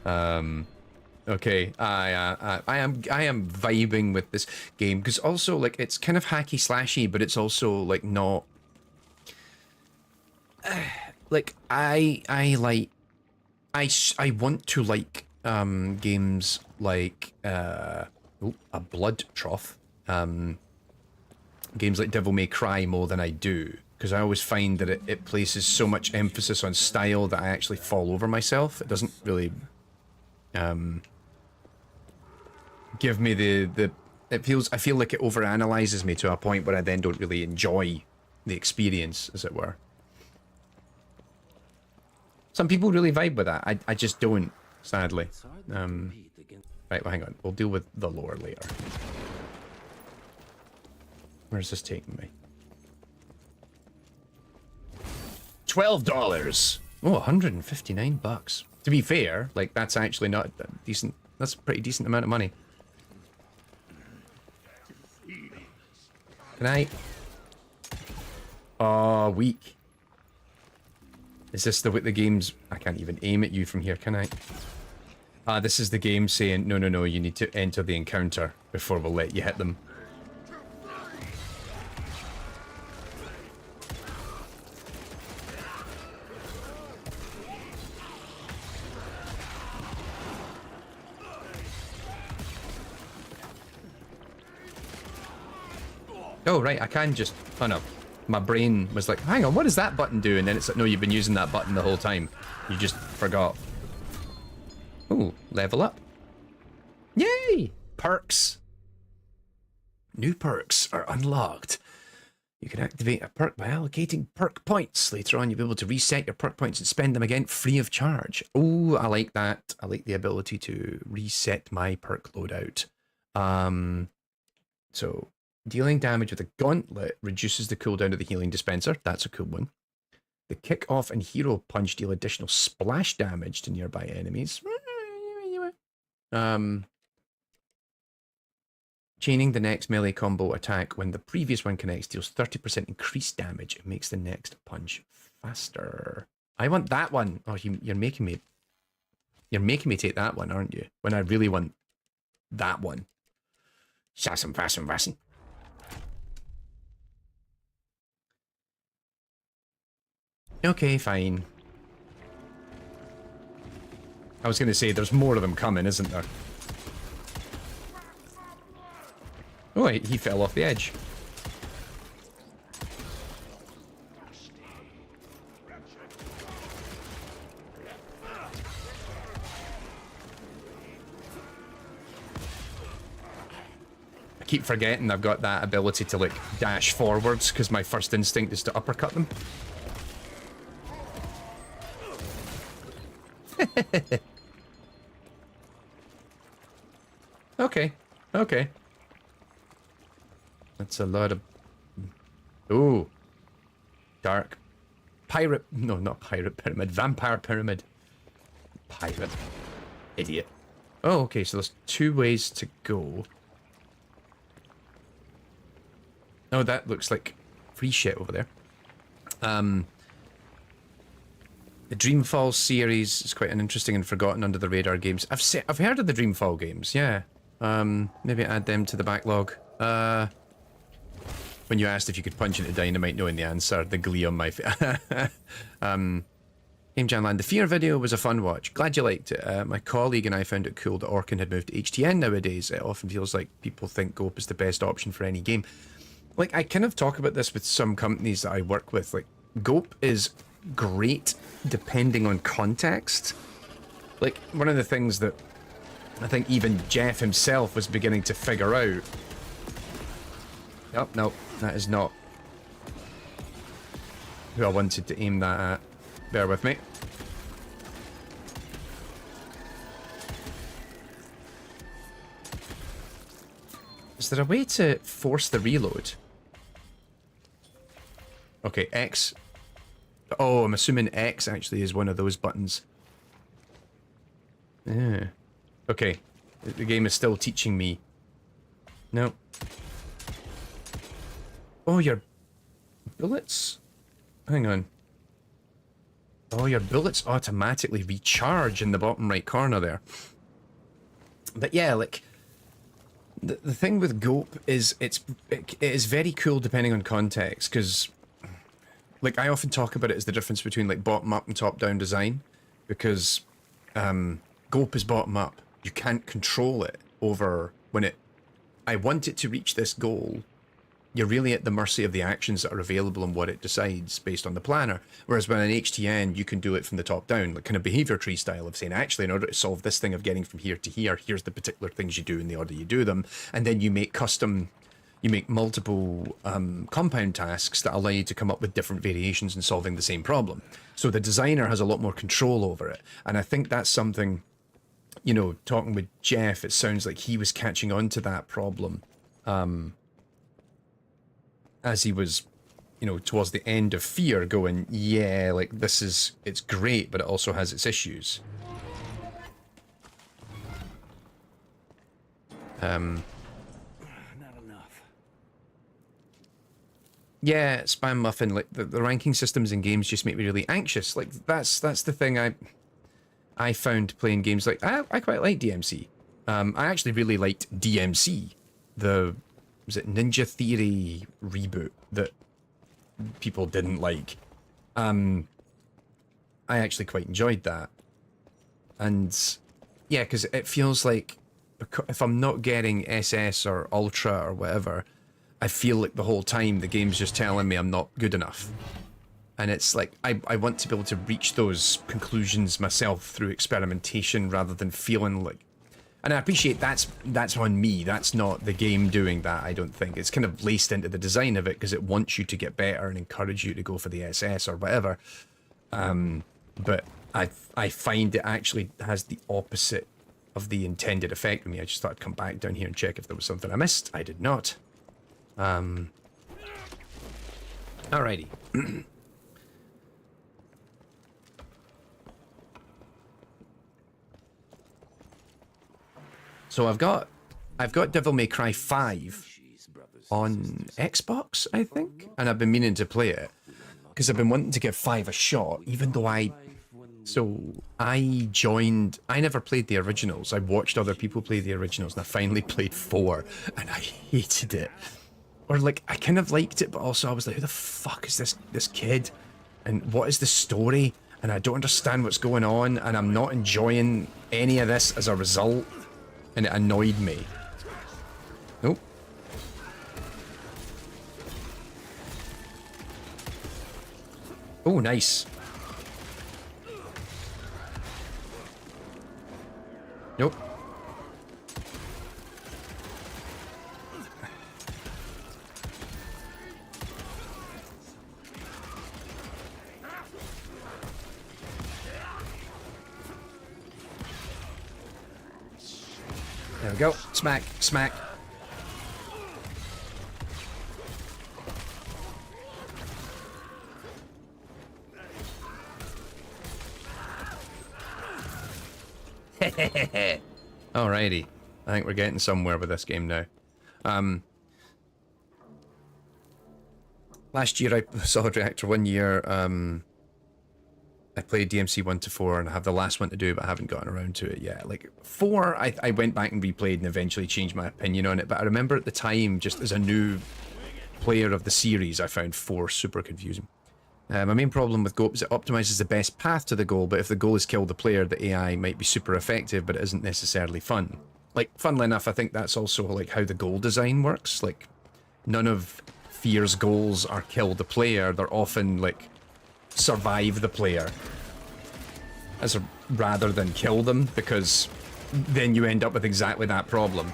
Okay, I am vibing with this game because also like it's kind of hacky slashy, but it's also like not like I want to like games like a blood trough, games like Devil May Cry more than I do, because I always find that it places so much emphasis on style that I actually fall over myself. It doesn't really give me the I feel like it overanalyzes me to a point where I then don't really enjoy the experience, as it were. Some people really vibe with that. I just don't, sadly. Right, well, hang on. We'll deal with the lore later. Where's this taking me? $12! Oh, 159 bucks. To be fair, like, that's actually not decent. That's a pretty decent amount of money. Can I? Oh, weak. Is this the game's... I can't even aim at you from here, can I? Ah, this is the game saying, no, you need to enter the encounter before we'll let you hit them. Oh, right, I can just... Oh, no. My brain was like, hang on, what does that button do? And then it's like, no, you've been using that button the whole time. You just forgot. Ooh, level up. Yay! Perks. New perks are unlocked. You can activate a perk by allocating perk points. Later on, you'll be able to reset your perk points and spend them again free of charge. Ooh, I like that. I like the ability to reset my perk loadout. So... dealing damage with a gauntlet reduces the cooldown of the healing dispenser. That's a cool one. The kick off and hero punch deal additional splash damage to nearby enemies. Chaining the next melee combo attack when the previous one connects deals 30% increased damage. It makes the next punch faster. I want that one. Oh, you're making me take that one, aren't you? When I really want that one. Fasten. Okay, fine. I was going to say, there's more of them coming, isn't there? Oh, he fell off the edge. I keep forgetting I've got that ability to, like, dash forwards, because my first instinct is to uppercut them. Okay. That's a lot of... Ooh. Dark. Pirate... No, not pirate pyramid. Vampire pyramid. Pirate. Idiot. Oh, okay, so there's 2 ways to go. Oh, that looks like free shit over there. The Dreamfall series is quite an interesting and forgotten under the radar games. I've heard of the Dreamfall games, yeah. Maybe add them to the backlog. When you asked if you could punch into dynamite knowing the answer, the glee on my face. Game Janland, the Fear video was a fun watch. Glad you liked it. My colleague and I found it cool that Orkin had moved to HTN nowadays. It often feels like people think GOP is the best option for any game. Like, I kind of talk about this with some companies that I work with. Like, GOP is great depending on context. Like, one of the things that I think even Jeff himself was beginning to figure out... Oh, no, that is not who I wanted to aim that at. Bear with me. Is there a way to force the reload? Okay, X. Oh, I'm assuming X actually is one of those buttons. Yeah. Okay. The game is still teaching me. No. Oh, you're bullets? Hang on. Oh, your bullets automatically recharge in the bottom right corner there. But yeah, like, the thing with Gope is it is very cool depending on context, because, like, I often talk about it as the difference between, like, bottom-up and top-down design, because Gope is bottom-up. You can't control it over when it... I want it to reach this goal. You're really at the mercy of the actions that are available and what it decides based on the planner. Whereas when an HTN, you can do it from the top down, like kind of behavior tree style of saying, actually, in order to solve this thing of getting from here to here, here's the particular things you do in the order you do them. And then you make multiple compound tasks that allow you to come up with different variations in solving the same problem. So the designer has a lot more control over it. And I think that's something, you know, talking with Jeff, it sounds like he was catching on to that problem. As he was, you know, towards the end of Fear, going, yeah, like, it's great, but it also has its issues. Not enough. Yeah, Spam Muffin, like, the ranking systems in games just make me really anxious. Like, that's the thing I found playing games like... I quite like DMC. I actually really liked DMC, was it Ninja Theory reboot that people didn't like. I actually quite enjoyed that. And yeah, because it feels like if I'm not getting SS or Ultra or whatever, I feel like the whole time the game's just telling me I'm not good enough. And it's like, I want to be able to reach those conclusions myself through experimentation rather than feeling like... And I appreciate that's on me. That's not the game doing that, I don't think. It's kind of laced into the design of it because it wants you to get better and encourage you to go for the SS or whatever. But I find it actually has the opposite of the intended effect with me. I just thought I'd come back down here and check if there was something I missed. I did not. Alrighty. So I've got Devil May Cry 5 on Xbox, I think, and I've been meaning to play it because I've been wanting to give 5 a shot, even though I never played the originals. I watched other people play the originals, and I finally played 4, and I hated it. Or, like, I kind of liked it, but also I was like, who the fuck is this kid? And what is the story? And I don't understand what's going on, and I'm not enjoying any of this as a result. And it annoyed me. Nope. Oh, nice. Nope. There we go. Smack, smack. Alrighty. I think we're getting somewhere with this game now. Last year I Solid Reactor 1 year. I played DMC 1 to 4 and I have the last one to do, but I haven't gotten around to it yet. Like 4, I went back and replayed and eventually changed my opinion on it. But I remember at the time, just as a new player of the series, I found 4 super confusing. My main problem with Gope is it optimizes the best path to the goal, but if the goal is kill the player, the AI might be super effective, but it isn't necessarily fun. Like, funnily enough, I think that's also like how the goal design works. Like, none of Fear's goals are kill the player, they're often like survive the player rather than kill them, because then you end up with exactly that problem.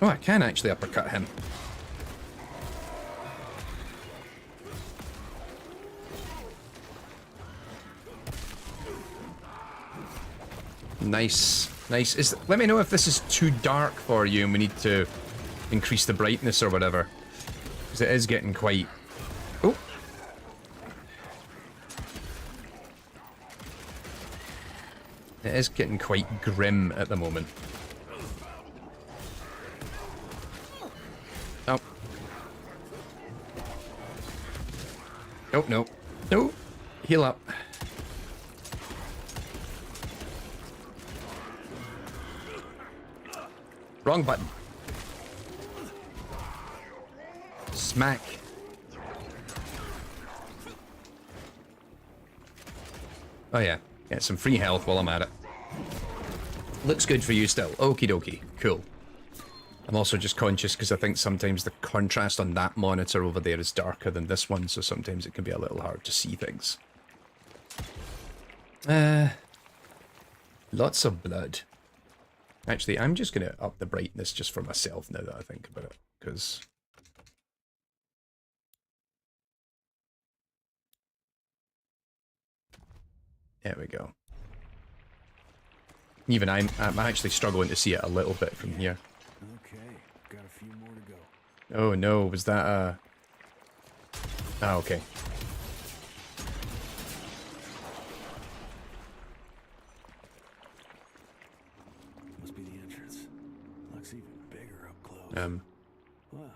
Oh, I can actually uppercut him. Nice. Nice. Let me know if this is too dark for you and we need to increase the brightness or whatever. Because it is getting quite... Oh. It is getting quite grim at the moment. Oh. Oh, no. No. Heal up. Wrong button. Smack. Oh yeah, get some free health while I'm at it. Looks good for you still. Okie dokie, cool. I'm also just conscious because I think sometimes the contrast on that monitor over there is darker than this one, so sometimes it can be a little hard to see things. Lots of blood. Actually, I'm just going to up the brightness just for myself now that I think about it, because... There we go. Even I'm actually struggling to see it a little bit from here. Okay, got a few more to go. Oh no, was that Oh, okay. Must be the entrance. Looks even bigger up close. Well,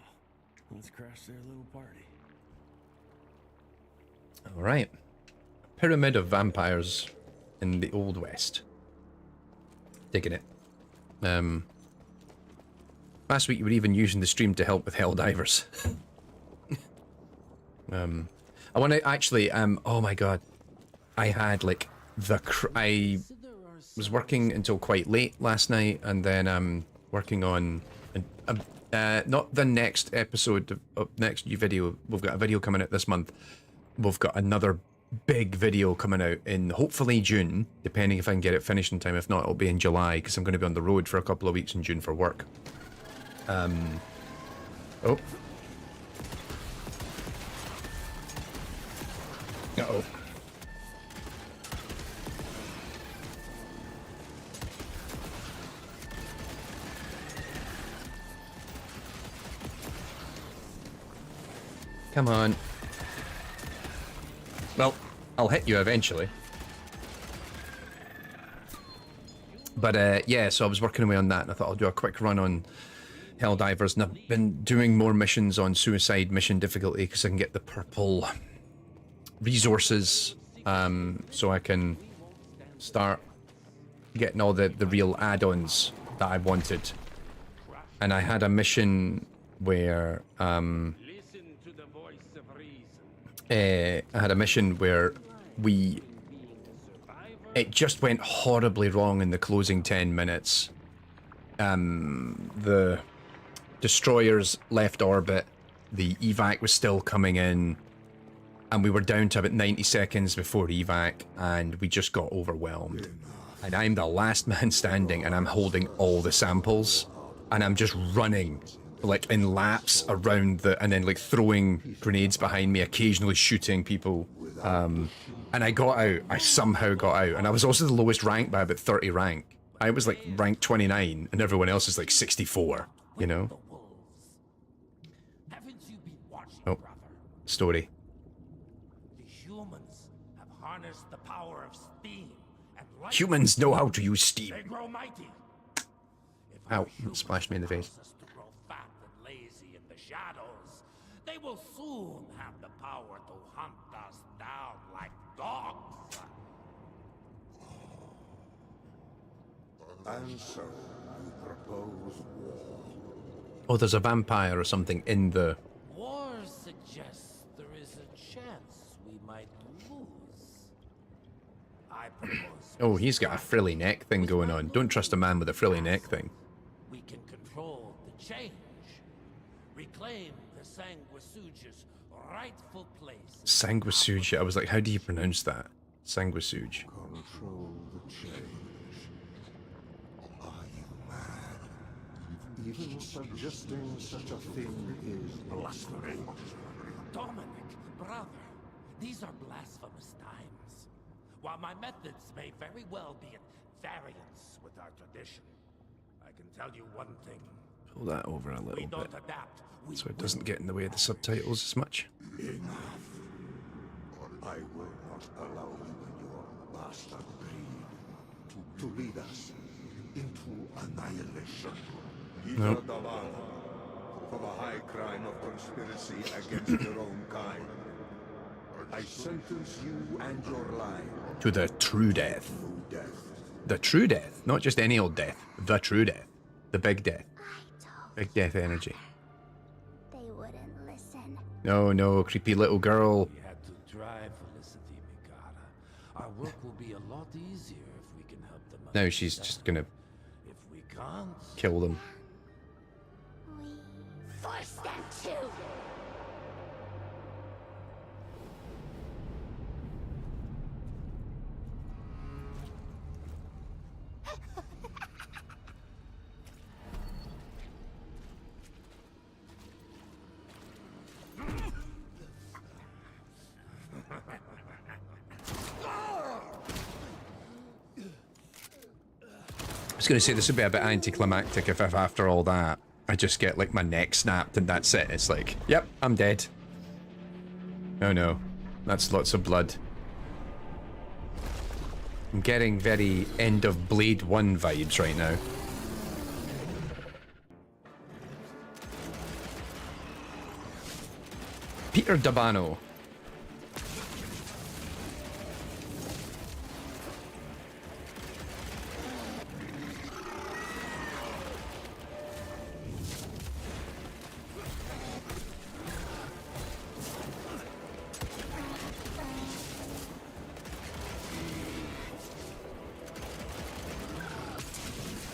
let's crash their little party. Alright. Pyramid of Vampires in the Old West. Digging it. Last week you were even using the stream to help with Helldivers. I want to actually, oh my god. I had like I was working until quite late last night, and then working on not the next episode of next new video. We've got a video coming out this month. We've got another big video coming out in hopefully June, depending if I can get it finished in time. If not, it'll be in July, because I'm going to be on the road for a couple of weeks in June for work. Oh. Uh-oh. Come on. Well, I'll hit you eventually. But yeah, so I was working away on that, and I thought I'll do a quick run on Helldivers, and I've been doing more missions on suicide mission difficulty because I can get the purple resources, so I can start getting all the real add-ons that I wanted. And I had a mission where it just went horribly wrong in the closing 10 minutes. The destroyers left orbit, the evac was still coming in, and we were down to about 90 seconds before evac, and we just got overwhelmed. And I'm the last man standing, and I'm holding all the samples, and I'm just running like in laps around and then like throwing grenades behind me, occasionally shooting people. And I got out. I somehow got out, and I was also the lowest rank by about 30 rank. I was like rank 29, and everyone else is like 64. You know. Oh, story. The humans have harnessed the power of steam and light. Humans know how to use steam. They grow mighty. Ow, it splashed me in the face. To grow fat and lazy in the shadows, they will soon have the power to hunt us down like dogs. And so, you propose war. Oh, there's a vampire or something in the... War suggests there is a chance we might lose. I propose... Oh, he's got a frilly neck thing going on. Don't trust a man with a frilly neck thing. We can control the change. Reclaim the Sanguisuge's rightful place. Sanguisuge. I was like, how do you pronounce that? Sanguisuge. Control the change. Are you mad? Even suggesting such a thing is blasphemy. Dominic, brother, these are blasphemous times. While my methods may very well be at variance with our tradition, I can tell you one thing. Pull that over a We little don't bit adapt. We so it doesn't get in the way of the subtitles as much. Enough. I will not allow you and your bastard breed to lead us into annihilation. Nope. For the high crime of conspiracy against your own kind, I sentence you and your line To the true death. to death. The true death. Not just any old death. The true death. The big death. Big death energy. They wouldn't listen. No, no, creepy little girl. We had to drive Felicity, Mikata. Our work will be a lot easier if we can help them. Now she's just gonna If we can't, kill them. We force them to. I was gonna say this would be a bit anticlimactic if after all that I just get like my neck snapped and that's it. It's like, yep, I'm dead. Oh no, that's lots of blood. I'm getting very end of Blade 1 vibes right now. Peter Dabano.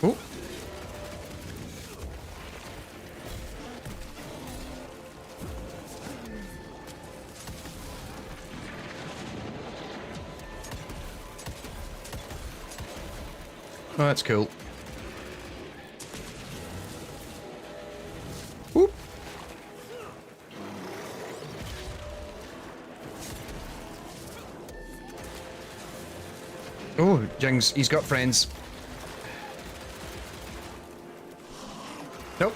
Oh. Oh, that's cool. Whoop. Oh, Jing's, he's got friends. Nope.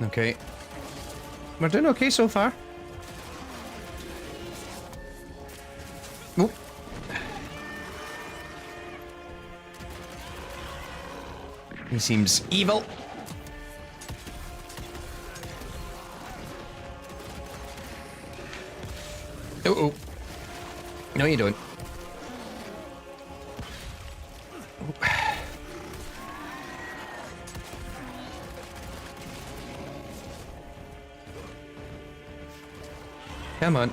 Okay. We're doing okay so far. Oop. He seems evil. Oh, no, you don't. Come on.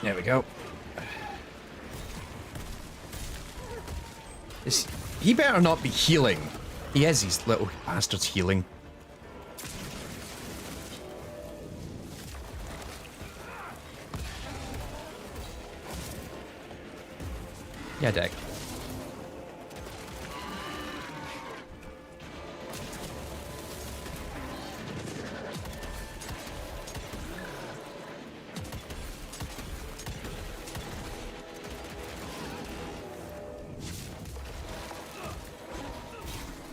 There we go. He better not be healing. He is, these little bastards healing. Yeah, Dick.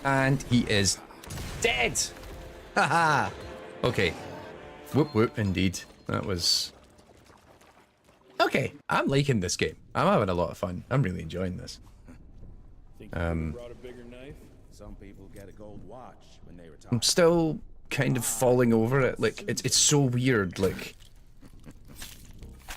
And he is dead! Haha! Okay. Whoop whoop, indeed. That was... Okay, I'm liking this game. I'm having a lot of fun. I'm really enjoying this. Think you brought a bigger knife? Some people get a gold watch when they retire. I'm still kind of falling over it. Like, it's so weird, like...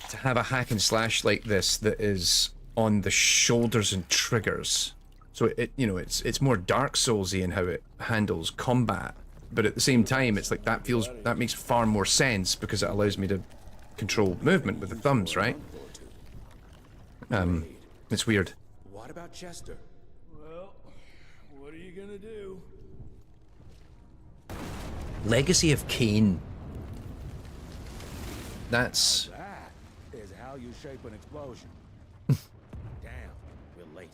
to have a hack and slash like this that is on the shoulders and triggers. So it you know, it's more Dark Soulsy in how it handles combat, but at the same time it's like that makes far more sense because it allows me to control movement with the thumbs, right? It's weird. What about Chester? Well, what are you gonna do? Legacy of Kain. That's That is how you shape an explosion. Damn, we're late.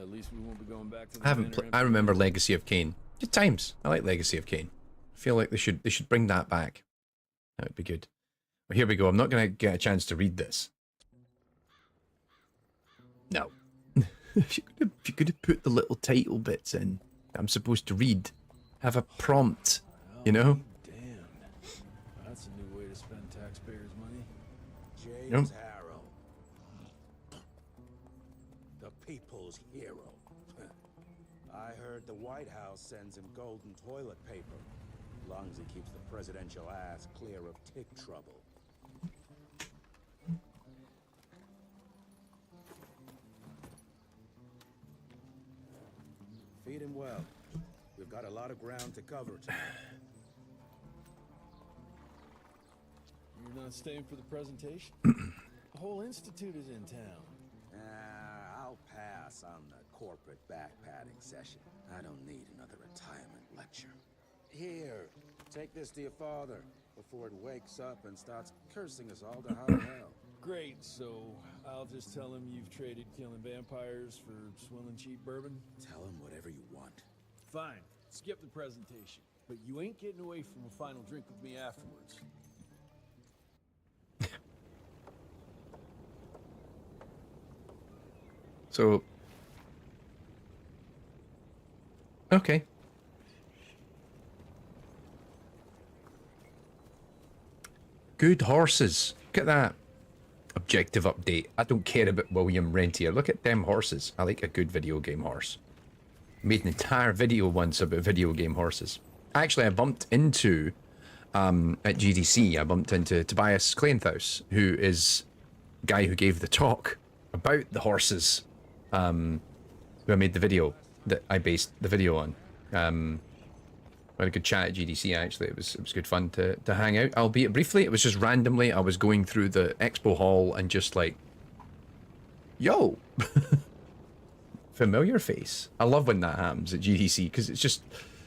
At least we won't be going back to the I haven't I remember Legacy of Kain. Good times. I like Legacy of Kain. feel like they should bring that back. That would be good. Well, here we go. I'm not going to get a chance to read this. No. If you could have put the little title bits in that I'm supposed to read, have a prompt, you know? Damn. That's a new way to spend taxpayers' money. James Harrow. The people's hero. I heard the White House sends him golden toilet paper. As long as he keeps the presidential ass clear of tick trouble. Feed him well. We've got a lot of ground to cover tonight. You're not staying for the presentation? The whole institute is in town. I'll pass on the corporate back-patting session. I don't need another retirement lecture. Here, take this to your father before it wakes up and starts cursing us all to high hell. Great, so I'll just tell him you've traded killing vampires for swilling cheap bourbon? Tell him whatever you want. Fine, skip the presentation. But you ain't getting away from a final drink with me afterwards. So, okay. Good horses. Look at that. Objective update. I don't care about William Rentier. Look at them horses. I like a good video game horse. Made an entire video once about video game horses. Actually, I bumped into, at GDC, I bumped into Tobias Kleinthaus, who is the guy who gave the talk about the horses, who I made the video that I based the video on. We had a good chat at GDC, actually. It was good fun to hang out, albeit briefly. It was just randomly, I was going through the expo hall and just like, yo, familiar face. I love when that happens at GDC, because it's just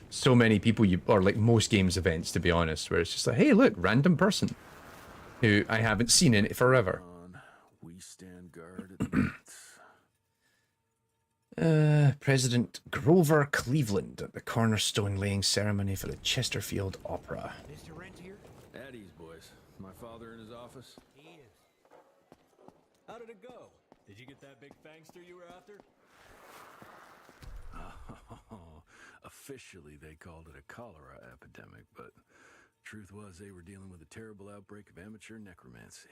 so many people, or like most games events, to be honest, where it's just like, hey, look, random person who I haven't seen in it forever. We stand guard at the gates. President Grover Cleveland at the cornerstone laying ceremony for the Chesterfield Opera. Mr. Rentier? At ease, boys. My father in his office? He is. How did it go? Did you get that big fangster you were after? Officially, they called it a cholera epidemic, but truth was they were dealing with a terrible outbreak of amateur necromancy.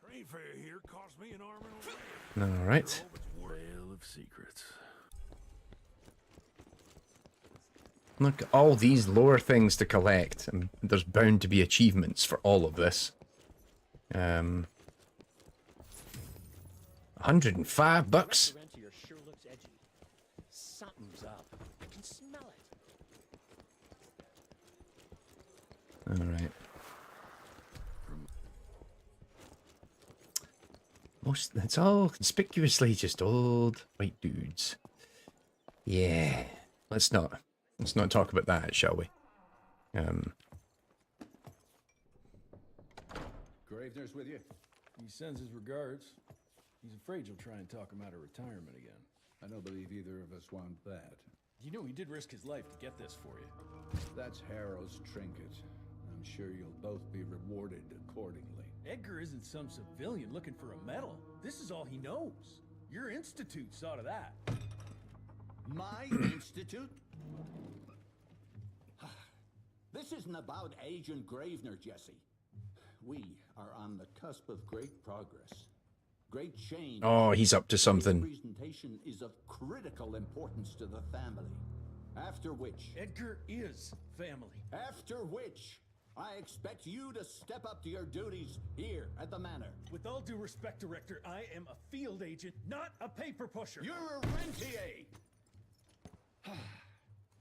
Train fare here cost me an arm and a leg. All right. Veil of secrets. Look at all these lower things to collect, and there's bound to be achievements for all of this. 105 bucks. Rentier sure looks edgy. Something's up. I can smell it. All right. It's all conspicuously just old white dudes. Yeah. Let's not talk about that, shall we? Gravener's with you? He sends his regards. He's afraid you'll try and talk him out of retirement again. I don't believe either of us want that. You know he did risk his life to get this for you. That's Harrow's trinket. I'm sure you'll both be rewarded accordingly. Edgar isn't some civilian looking for a medal. This is all he knows. Your institute saw to that. My institute? This isn't about Agent Gravener, Jesse. We are on the cusp of great progress. Great change. Oh, he's up to something. This presentation is of critical importance to the family. After which... Edgar is family. After which... I expect you to step up to your duties here at the manor. With all due respect, Director, I am a field agent, not a paper pusher. You're a rentier!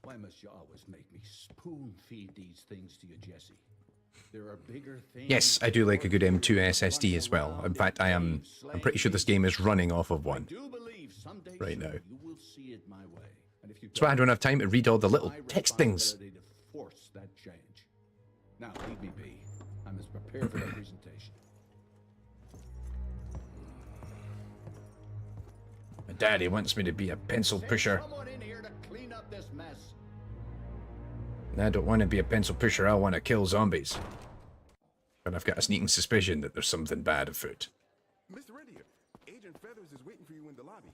Why must you always make me spoon-feed these things to you, Jesse? There are bigger things... Yes, I do like a good M2 SSD as well. In fact, I'm pretty sure this game is running off of one right now. You will see it my way. And if you That's why I don't have time to read all the little text things. to force that change. Now, leave me be. I must prepare for the presentation. My daddy wants me to be a pencil pusher. Someone in here to clean up this mess. I don't want to be a pencil pusher, I want to kill zombies. But I've got a sneaking suspicion that there's something bad afoot. Mr. Rendier, Agent Feathers is waiting for you in the lobby.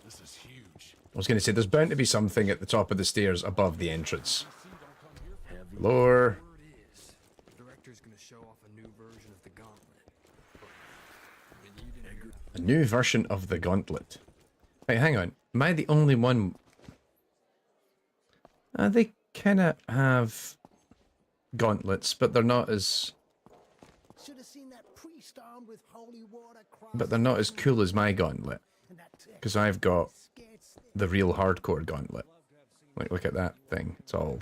This is huge. I was going to say, there's bound to be something at the top of the stairs above the entrance. Lore. The director's gonna show off a new version of the gauntlet. A new version of the gauntlet. Wait, hang on. Am I the only one? They kind of have gauntlets, but they're not as... But they're not as cool as my gauntlet. Because I've got the real hardcore gauntlet. Like, look at that thing. It's all...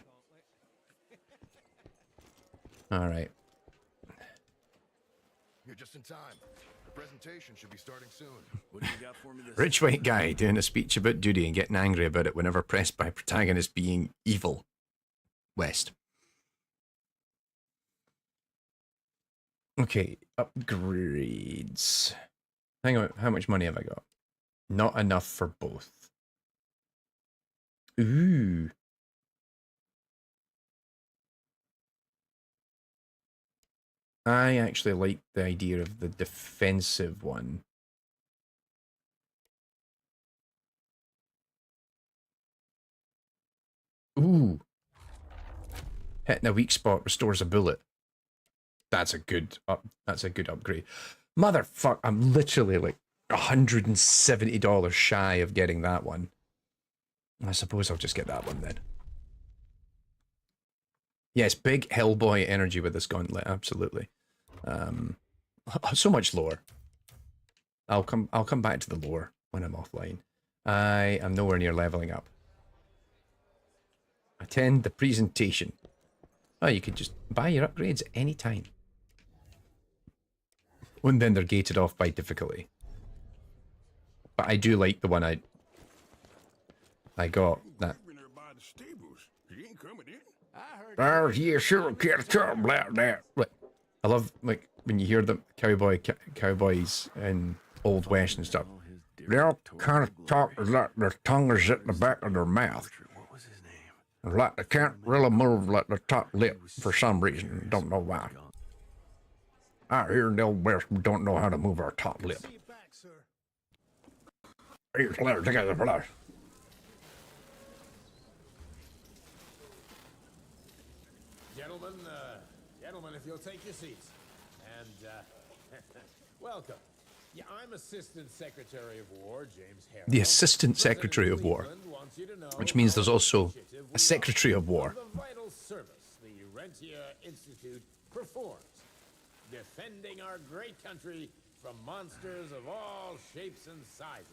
Alright. You're just in time. The presentation should be starting soon. What do you got for me this Rich white guy doing a speech about duty and getting angry about it whenever pressed by protagonist being evil. West. Okay, upgrades. Hang on, how much money have I got? Not enough for both. Ooh. I actually like the idea of the defensive one. Ooh. Hitting a weak spot restores a bullet. That's a good upgrade. Motherfuck, I'm literally like $170 shy of getting that one. I suppose I'll just get that one then. Yes, big Hellboy energy with this gauntlet, absolutely. So much lore. I'll come back to the lore when I'm offline. I am nowhere near leveling up. Attend the presentation. Oh, you could just buy your upgrades anytime. And then they're gated off by difficulty. But I do like the one I got. That. Yeah, sure, can't talk about that. I love, like, when you hear the cowboys in Old West and stuff. They all kind of talk like their tongue is at the back of their mouth. What was his name? Like they can't really move like the top lip for some reason. Don't know why. Out here in the Old West, we don't know how to move our top lip. These letters together for us. Gentlemen, if you'll take your seats. And, welcome. Yeah, I'm Assistant Secretary of War, James Harrow. The Assistant Secretary of War. Which means there's also a Secretary of War. The vital service the Rentia Institute performs. Defending our great country from monsters of all shapes and sizes.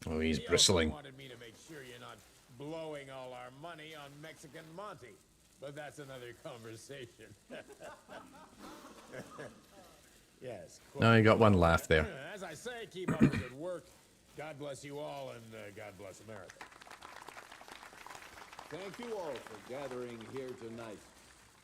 Oh, he's He bristling. also wanted me to make sure you're not blowing all our money on Mexican Monty. But that's another conversation. Yes. No, you got one laugh there. As I say, keep up the good work. God bless you all, and God bless America. Thank you all for gathering here tonight.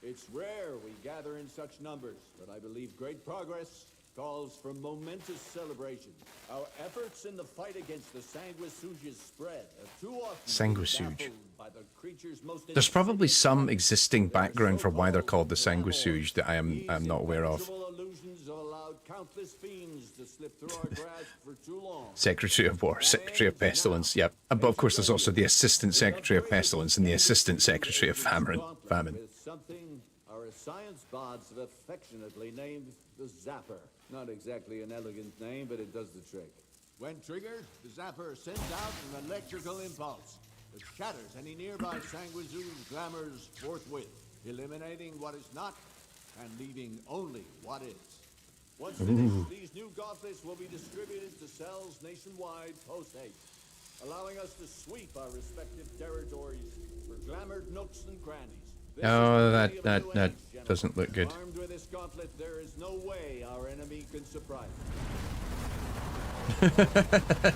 It's rare we gather in such numbers, but I believe great progress calls for momentous celebration. Our efforts in the fight against the sanguisuge's spread have too often Sanguisuge. been baffled by the creature's most There's probably some existing background for why they're called the Sanguisuge that I'm not aware of. illusions have allowed countless fiends to slip through our grasp for too long. Secretary of War, Secretary of Pestilence, yep. But of course there's also the Assistant Secretary of Pestilence and the Assistant Secretary of Famine. With something our science bots have affectionately named the Zapper. Not exactly an elegant name, but it does the trick. When triggered, the Zapper sends out an electrical impulse that shatters any nearby sanguisuge glamours forthwith, eliminating what is not and leaving only what is. Once finished, these new gauntlets will be distributed to cells nationwide post-haste, allowing us to sweep our respective territories for glamored nooks and crannies. Oh, that doesn't look good. Armed with this gauntlet, there is no way our enemy can surprise us.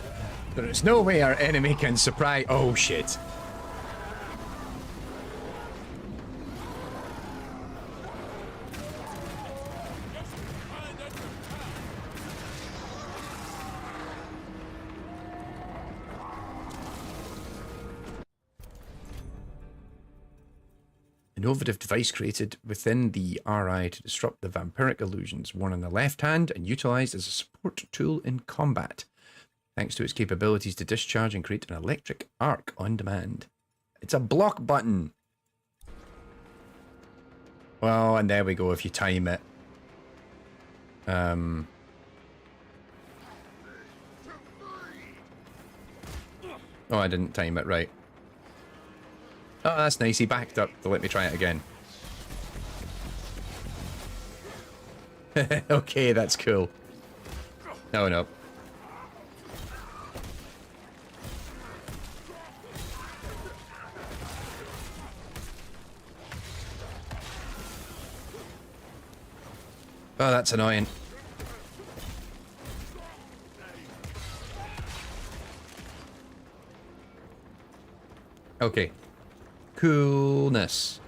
There is no way our enemy can surprise. Oh shit. Innovative device created within the RI to disrupt the vampiric illusions, worn on the left hand and utilized as a support tool in combat, thanks to its capabilities to discharge and create an electric arc on demand. It's a block button. Well, and there we go if you time it. Oh, I didn't time it right. Oh, that's nice. He backed up to let me try it again. Okay, that's cool. No, no. Oh, that's annoying. Okay. Coolness.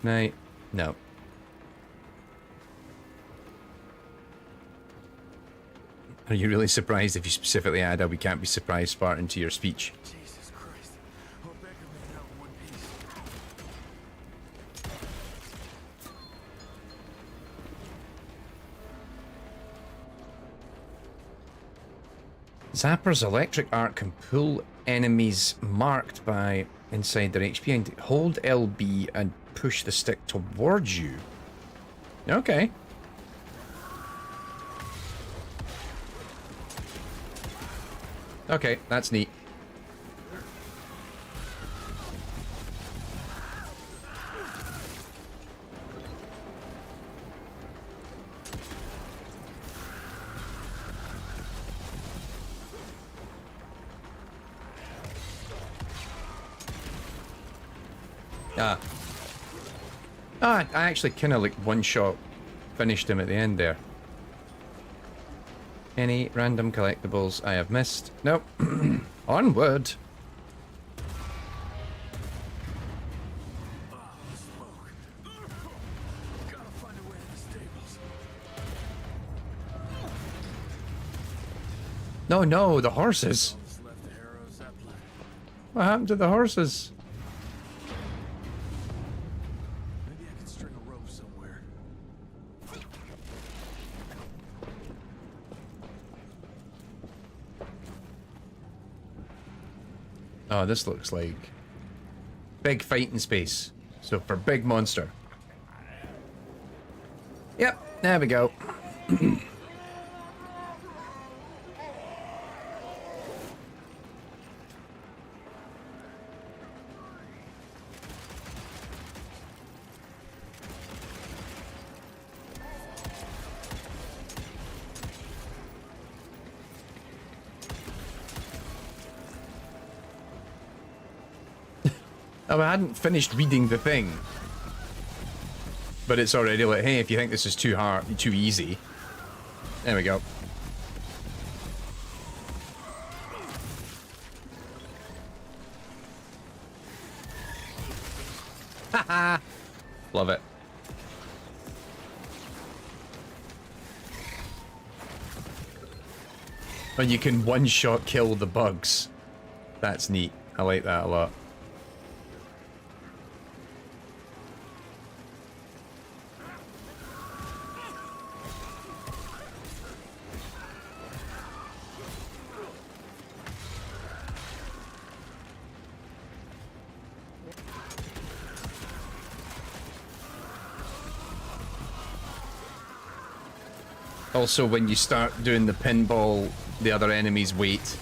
No. No. Are you really surprised if you specifically add a "we can't be surprised" Spartan to your speech? Jesus Christ. Hope Becker made it out in one piece. Zapper's electric arc can pull enemies marked by inside their HP and hold LB and push the stick towards you. Okay. Okay, that's neat. I actually kind of like one-shot finished him at the end there. Any random collectibles I have missed? Nope. Onward. No, no, the horses. What happened to the horses? Maybe I can string a rope somewhere. Oh, this looks like big fighting space. So for big monster. Yep, there we go. Oh, I hadn't finished reading the thing. But it's already like, hey, if you think this is too hard, too easy. There we go. Haha! Love it. And you can one-shot kill the bugs. That's neat. I like that a lot. Also, when you start doing the pinball, the other enemies wait,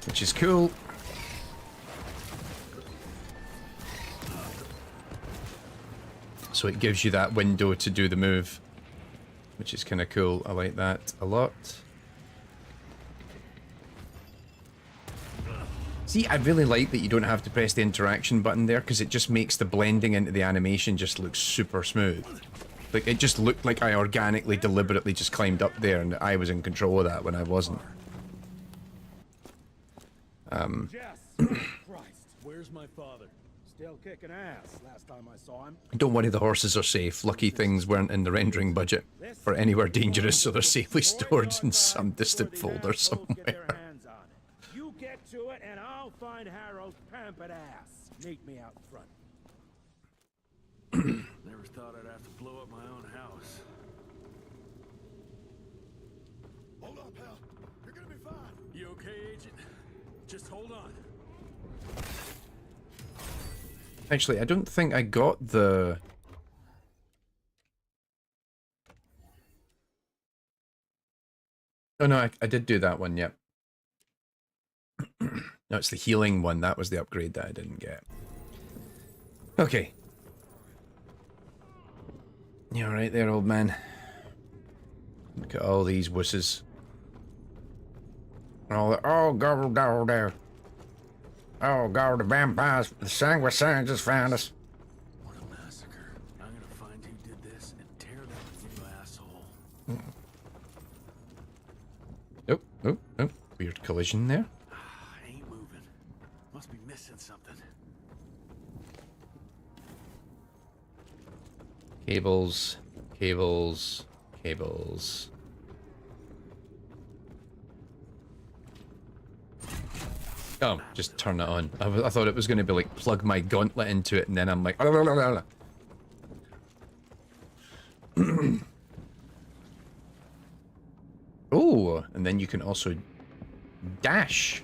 which is cool. So it gives you that window to do the move, which is kind of cool. I like that a lot. See, I really like that you don't have to press the interaction button there, because it just makes the blending into the animation just look super smooth. Like, it just looked like I organically, deliberately just climbed up there, and I was in control of that when I wasn't. Christ, where's my father? Still kicking ass. Last time I saw him. Don't worry, the horses are safe. Lucky things weren't in the rendering budget for anywhere dangerous, so they're safely stored in some distant folder somewhere. You get to it, and I'll find Harold's pampered ass. Meet me out front. Never thought I'd have to blow up my own house. Hold on, pal. You're gonna be fine. You okay, Agent? Just hold on. Actually, I don't think I got the... Oh no, I did do that one, yep. No, it's the healing one. That was the upgrade that I didn't get. Okay. You alright there, old man? Look at all these wusses. Oh, go there. Oh, God, the vampires, the sanguisane just found us. What a massacre. I'm gonna find who did this and tear that new asshole. Oh. Weird collision there. Ain't moving. Must be missing something. Cables. Oh, just turn it on. I thought it was going to be like plug my gauntlet into it and then I'm like... Oh, and then you can also dash.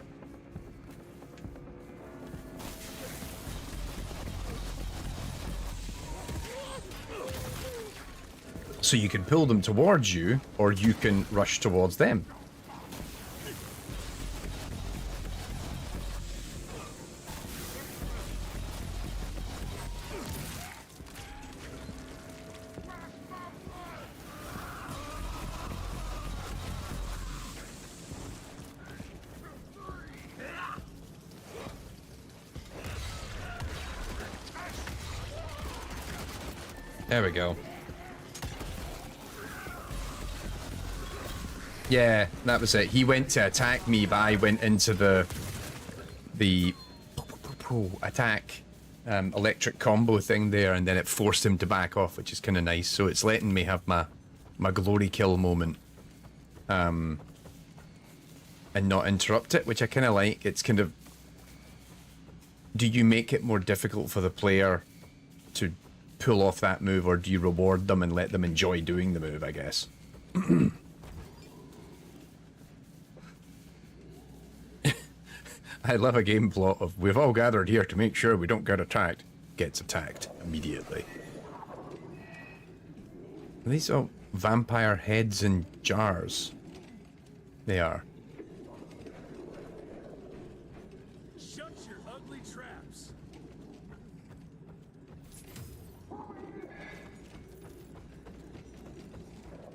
So you can pull them towards you, or you can rush towards them. There we go. Yeah, that was it. He went to attack me, but I went into the attack electric combo thing there, and then it forced him to back off, which is kind of nice. So it's letting me have my glory kill moment, and not interrupt it, which I kind of like. It's kind of, do you make it more difficult for the player to pull off that move, or do you reward them and let them enjoy doing the move, I guess? I love a game plot of, we've all gathered here to make sure we don't get attacked. Gets attacked immediately. Are these all vampire heads in jars? They are. Shut your ugly traps.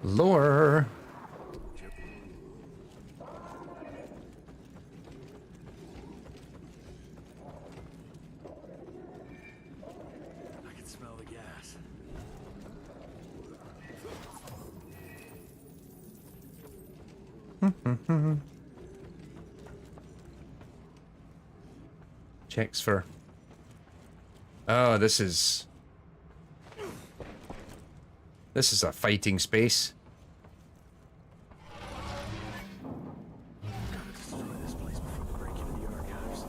Lower. I can smell the gas. Checks for... Oh, this is a fighting space. Gotta destroy this place before they break into the archives.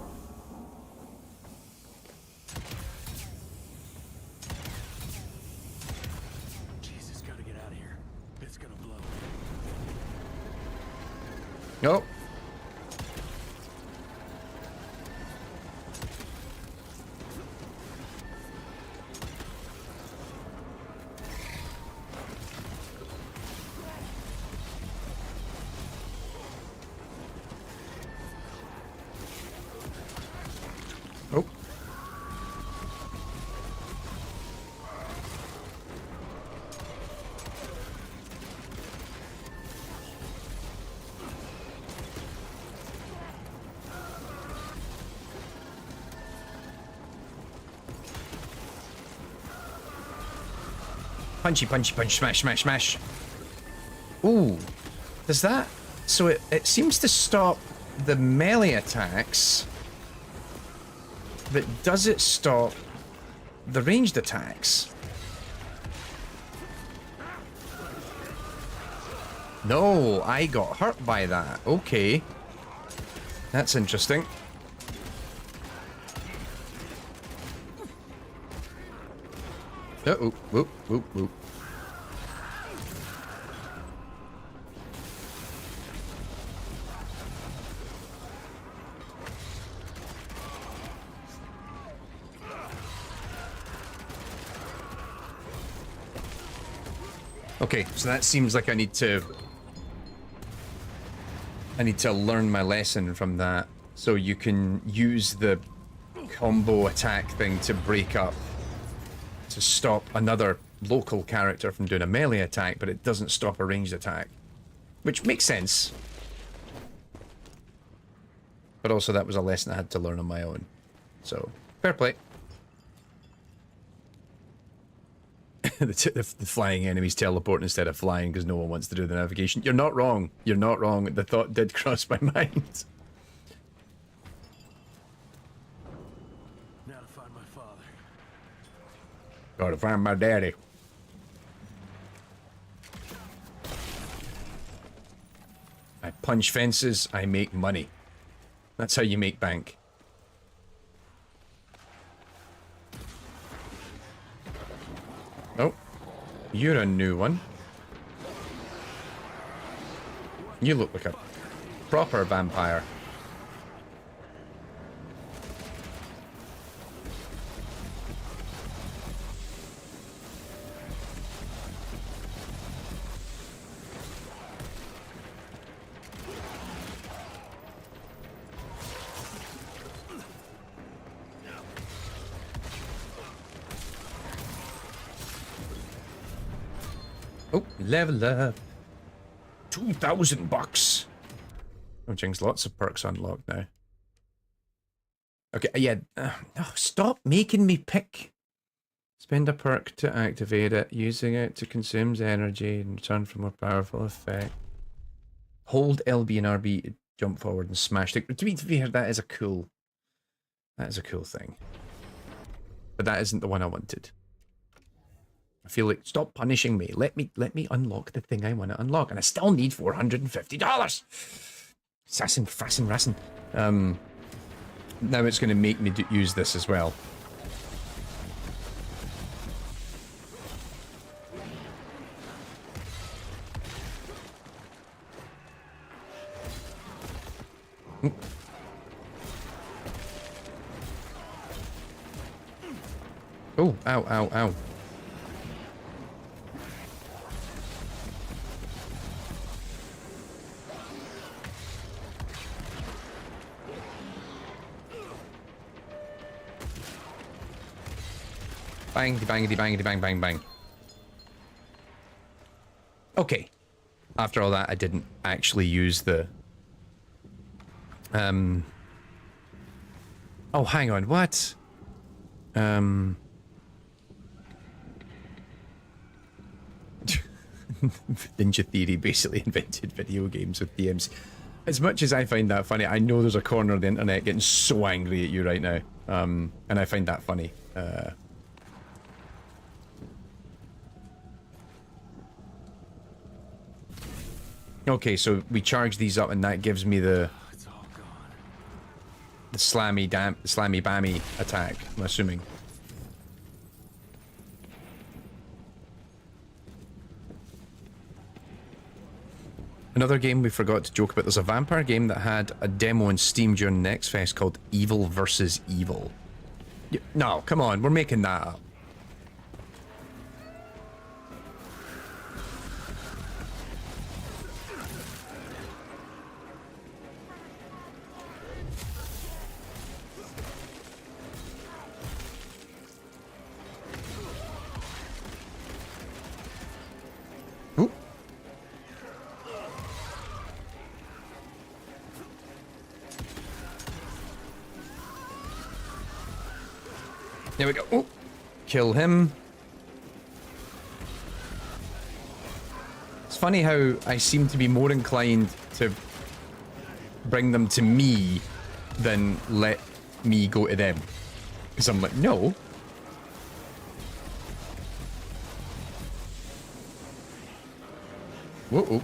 Jesus, gotta get out of here. It's gonna blow. Nope. Oh. Punchy, punchy, punch, smash, smash, smash. Ooh. Does that... So it seems to stop the melee attacks, but does it stop the ranged attacks? No, I got hurt by that. Okay. That's interesting. Uh-oh. Whoop, whoop, whoop. Okay, so that seems like I need to learn my lesson from that. So you can use the combo attack thing to break up, to stop another local character from doing a melee attack, but it doesn't stop a ranged attack. Which makes sense. But also that was a lesson I had to learn on my own. So, fair play. the flying enemies teleport instead of flying because no one wants to do the navigation. You're not wrong. You're not wrong. The thought did cross my mind. Now to find my father. Gotta find my daddy. I punch fences, I make money. That's how you make bank. Oh, you're a new one. You look like a proper vampire. Oh, level up. $2,000. Oh, Jing's lots of perks unlocked now. Okay, yeah. Oh, stop making me pick. Spend a perk to activate it. Using it to consumes energy in return for more powerful effect. Hold LB and RB to jump forward and smash. To be fair, that is a cool. That is a cool thing. But that isn't the one I wanted. I feel like, stop punishing me. Let me unlock the thing I want to unlock. And I still need $450. Assassin, frassin, rassin. Now it's going to make me use this as well. Oh, ow, ow, ow. Bangity, bangity, bangity, bang, bang, bang. Okay. After all that, I didn't actually use the... Oh, hang on, what? Ninja Theory basically invented video games with DMs. As much as I find that funny, I know there's a corner of the internet getting so angry at you right now. And I find that funny. Okay, so we charge these up and that gives me the slammy bammy attack, I'm assuming. Another game we forgot to joke about, there's a vampire game that had a demo on Steam during Next Fest called Evil vs. Evil. No, come on, we're making that up. There we go. Oh, kill him. It's funny how I seem to be more inclined to bring them to me than let me go to them. Because I'm like, no. Whoa.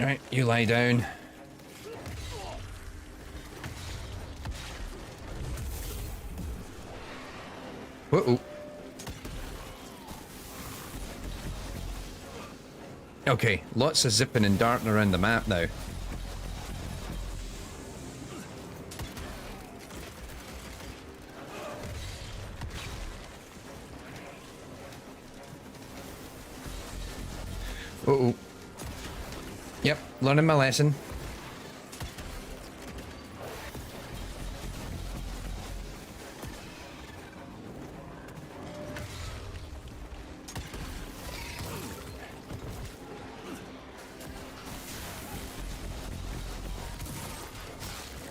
Alright, you lie down. Uh-oh. Okay, lots of zipping and darting around the map now. Uh-oh. Yep, learning my lesson.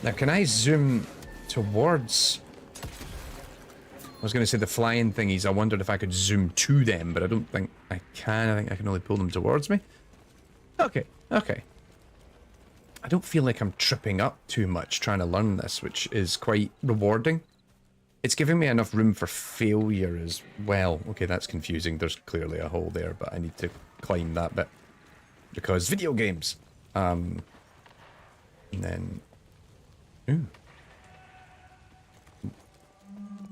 Now, can I zoom towards... I was going to say the flying thingies. I wondered if I could zoom to them, but I don't think I can. I think I can only pull them towards me. Okay, okay. I don't feel like I'm tripping up too much trying to learn this, which is quite rewarding. It's giving me enough room for failure as well. Okay, that's confusing. There's clearly a hole there, but I need to climb that bit. Because video games. And then... Ooh.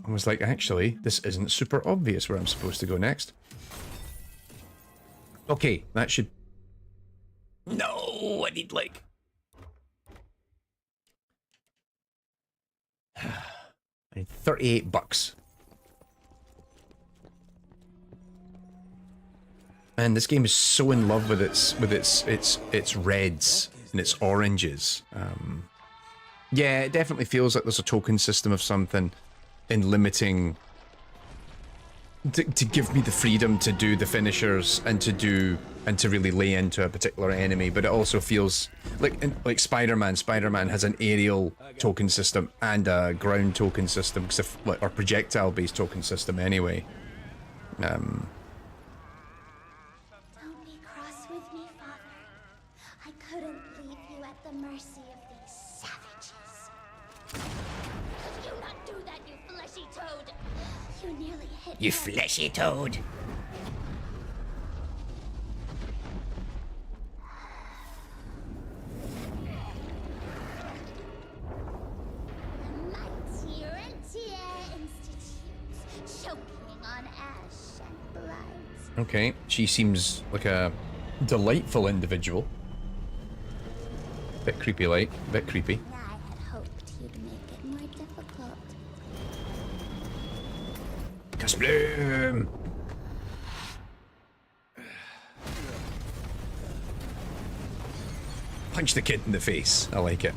I was like, actually, this isn't super obvious where I'm supposed to go next. Okay, that should... No, I need like... I need $38. Man, this game is so in love with its reds and its oranges. Yeah, it definitely feels like there's a token system of something in limiting to give me the freedom to do the finishers and to really lay into a particular enemy, but it also feels like Spider-Man. Spider-Man has an aerial token system and a ground token system, or projectile-based token system anyway. Don't be cross with me, Father. I couldn't leave you at the mercy of these savages. Do not do that, you fleshy toad! You nearly hit me. You fleshy toad! Mighty Rentier Institute, choking on ash and blood. Okay, she seems like a delightful individual. Bit creepy like, bit creepy. I had hoped you'd make it more difficult. Kasbloom! Punch the kid in the face. I like it.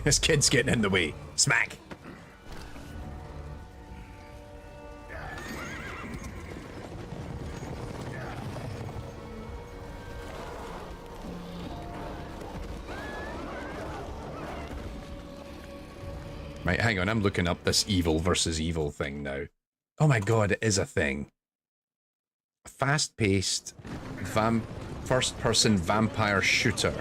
This kid's getting in the way. Smack! Right, hang on, I'm looking up this evil versus evil thing now. Oh my god, it is a thing. A fast-paced, first-person vampire shooter.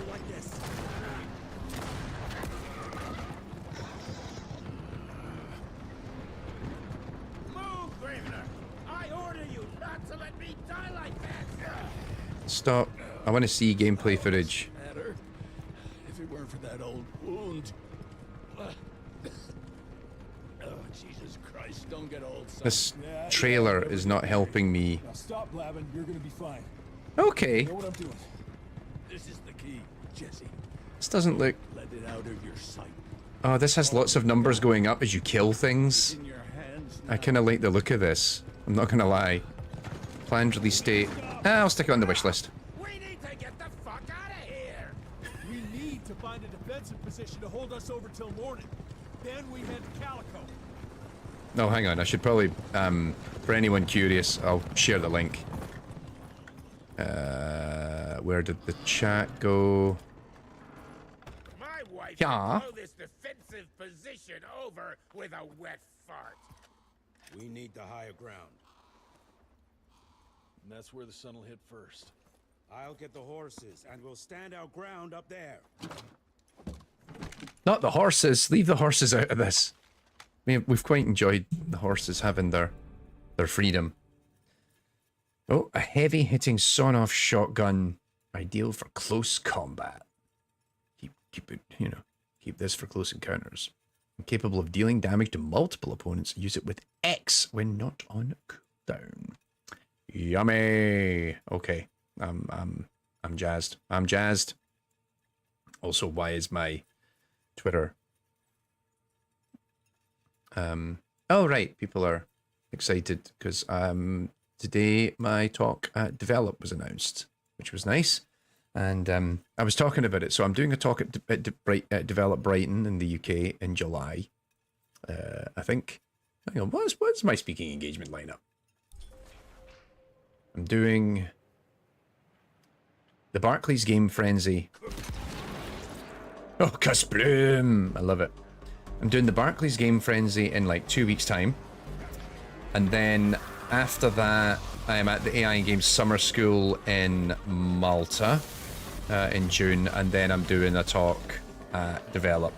Move, Gravener! I order you not to let me die like that! Stop. I want to see gameplay footage. Matter if it weren't for that old wound. Oh, Jesus Christ, don't get old, son. This trailer is not helping me. Now stop blabbing. You're gonna be fine. Okay. You know what I'm doing. This is the key, Jesse. This doesn't look... Let it out of your sight. Oh, this has lots of numbers going up as you kill things. In your hands I kind of like the look of this. I'm not going to lie. Planned release date. I'll stick it on the wish list. We need to get the fuck out of here! We need to find a defensive position to hold us over till morning. Then we head to Calico. No, hang on. I should probably, for anyone curious, I'll share the link. Where did the chat go? My wife Yeah. can blow this defensive position over with a wet fart. We need the higher ground. And that's where the sun will hit first. I'll get the horses, and we'll stand our ground up there. Not the horses. Leave the horses out of this. We've quite enjoyed the horses having their freedom. Oh, a heavy-hitting sawn-off shotgun, ideal for close combat. Keep it, keep this for close encounters. Capable of dealing damage to multiple opponents. Use it with X when not on cooldown. Yummy. Okay. I'm jazzed. I'm jazzed. Also, why is my Twitter? Oh right, people are excited because today my talk at Develop was announced, which was nice. And I was talking about it. So I'm doing a talk at Develop Brighton in the UK in July. I think. Hang on, what's my speaking engagement lineup? I'm doing the Barclays Game Frenzy. Oh, Cuss Bloom! I love it. I'm doing the Barclays Game Frenzy in like 2 weeks' time. And then after that, I am at the AI and Games Summer School in Malta in June. And then I'm doing a talk at Develop.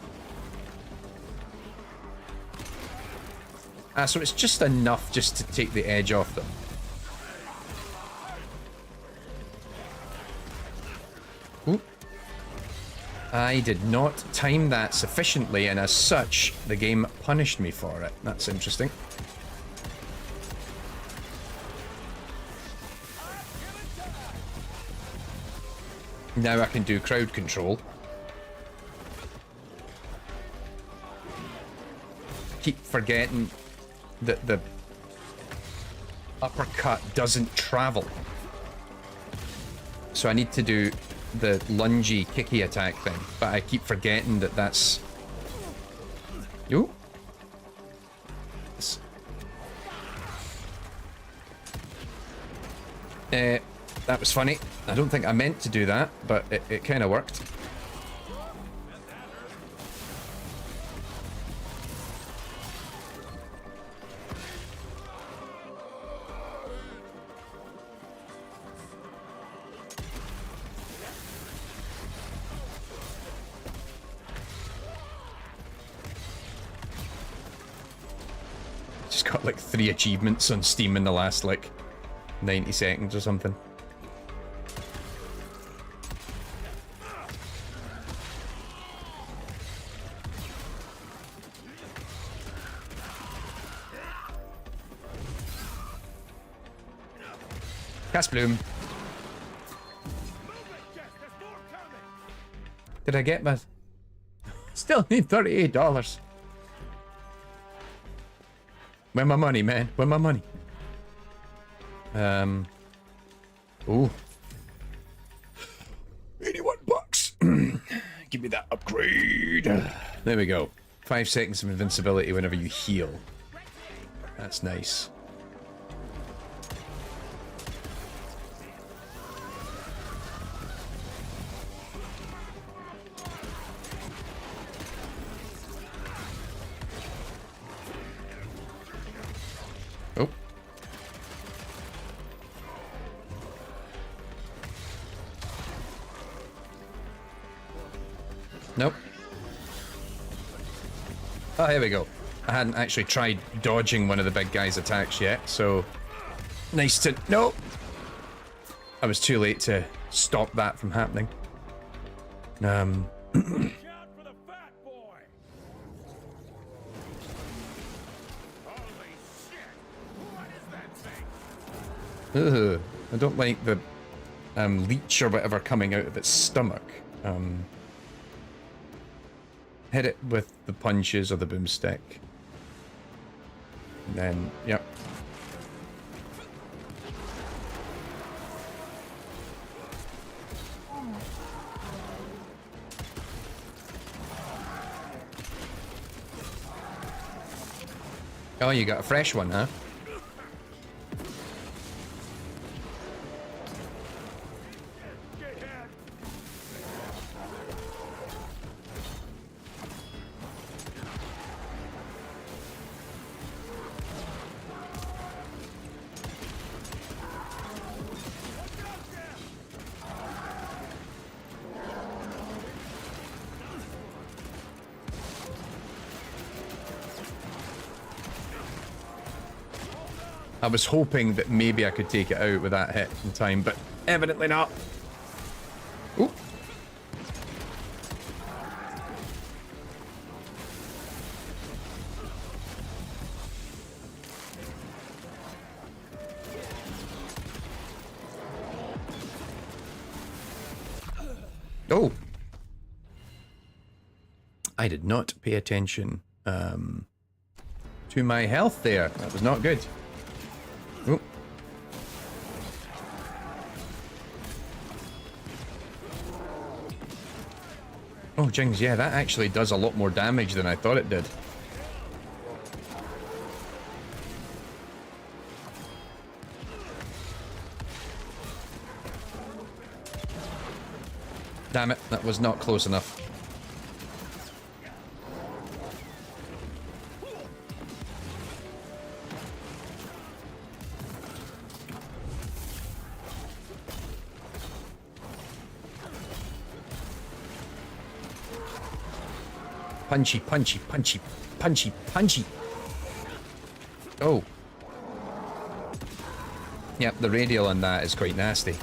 So it's just enough just to take the edge off them. Ooh. I did not time that sufficiently, and as such, the game punished me for it. That's interesting. Now I can do crowd control. Keep forgetting that the uppercut doesn't travel. So I need to do the lungy, kicky attack thing, but I keep forgetting that that's... Ooh. That was funny. I don't think I meant to do that, but it kind of worked. Just got like 3 achievements on Steam in the last like 90 seconds or something. Cast Bloom. Did I get my... Still need $38. Where my money, man? Where my money? Ooh. 81 bucks. Give me that upgrade. There we go. 5 seconds of invincibility whenever you heal. That's nice. Oh. Nope. Oh, here we go. I hadn't actually tried dodging one of the big guy's attacks yet, so nice to... Nope! I was too late to stop that from happening. Ugh, I don't like the leech or whatever coming out of its stomach. Hit it with the punches or the boomstick. And then, yep. Oh, you got a fresh one, huh? I was hoping that maybe I could take it out with that hit in time, but evidently not. Ooh. Oh! I did not pay attention to my health there. That was not good. Oh. Oh, jings, yeah, that actually does a lot more damage than I thought it did. Damn it, that was not close enough. Punchy, punchy, punchy, punchy, punchy. Oh. Yep, the radial on that is quite nasty.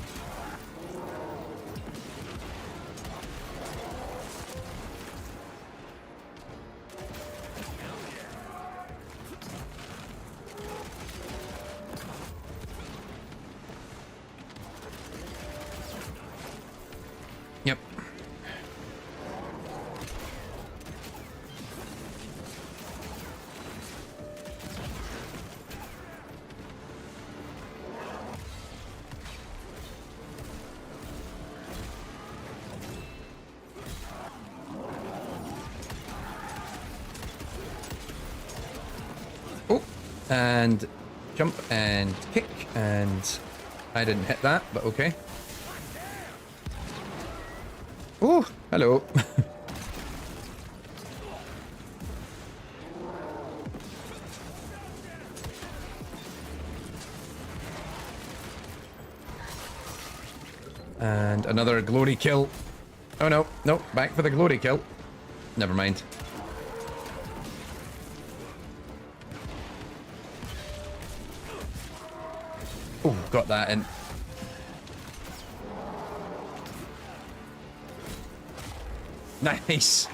Yep. Oh, and jump and kick, and I didn't hit that, but okay. Oh, hello. And another glory kill. Oh no, no, back for the glory kill. Never mind. Oh, got that in. Nice.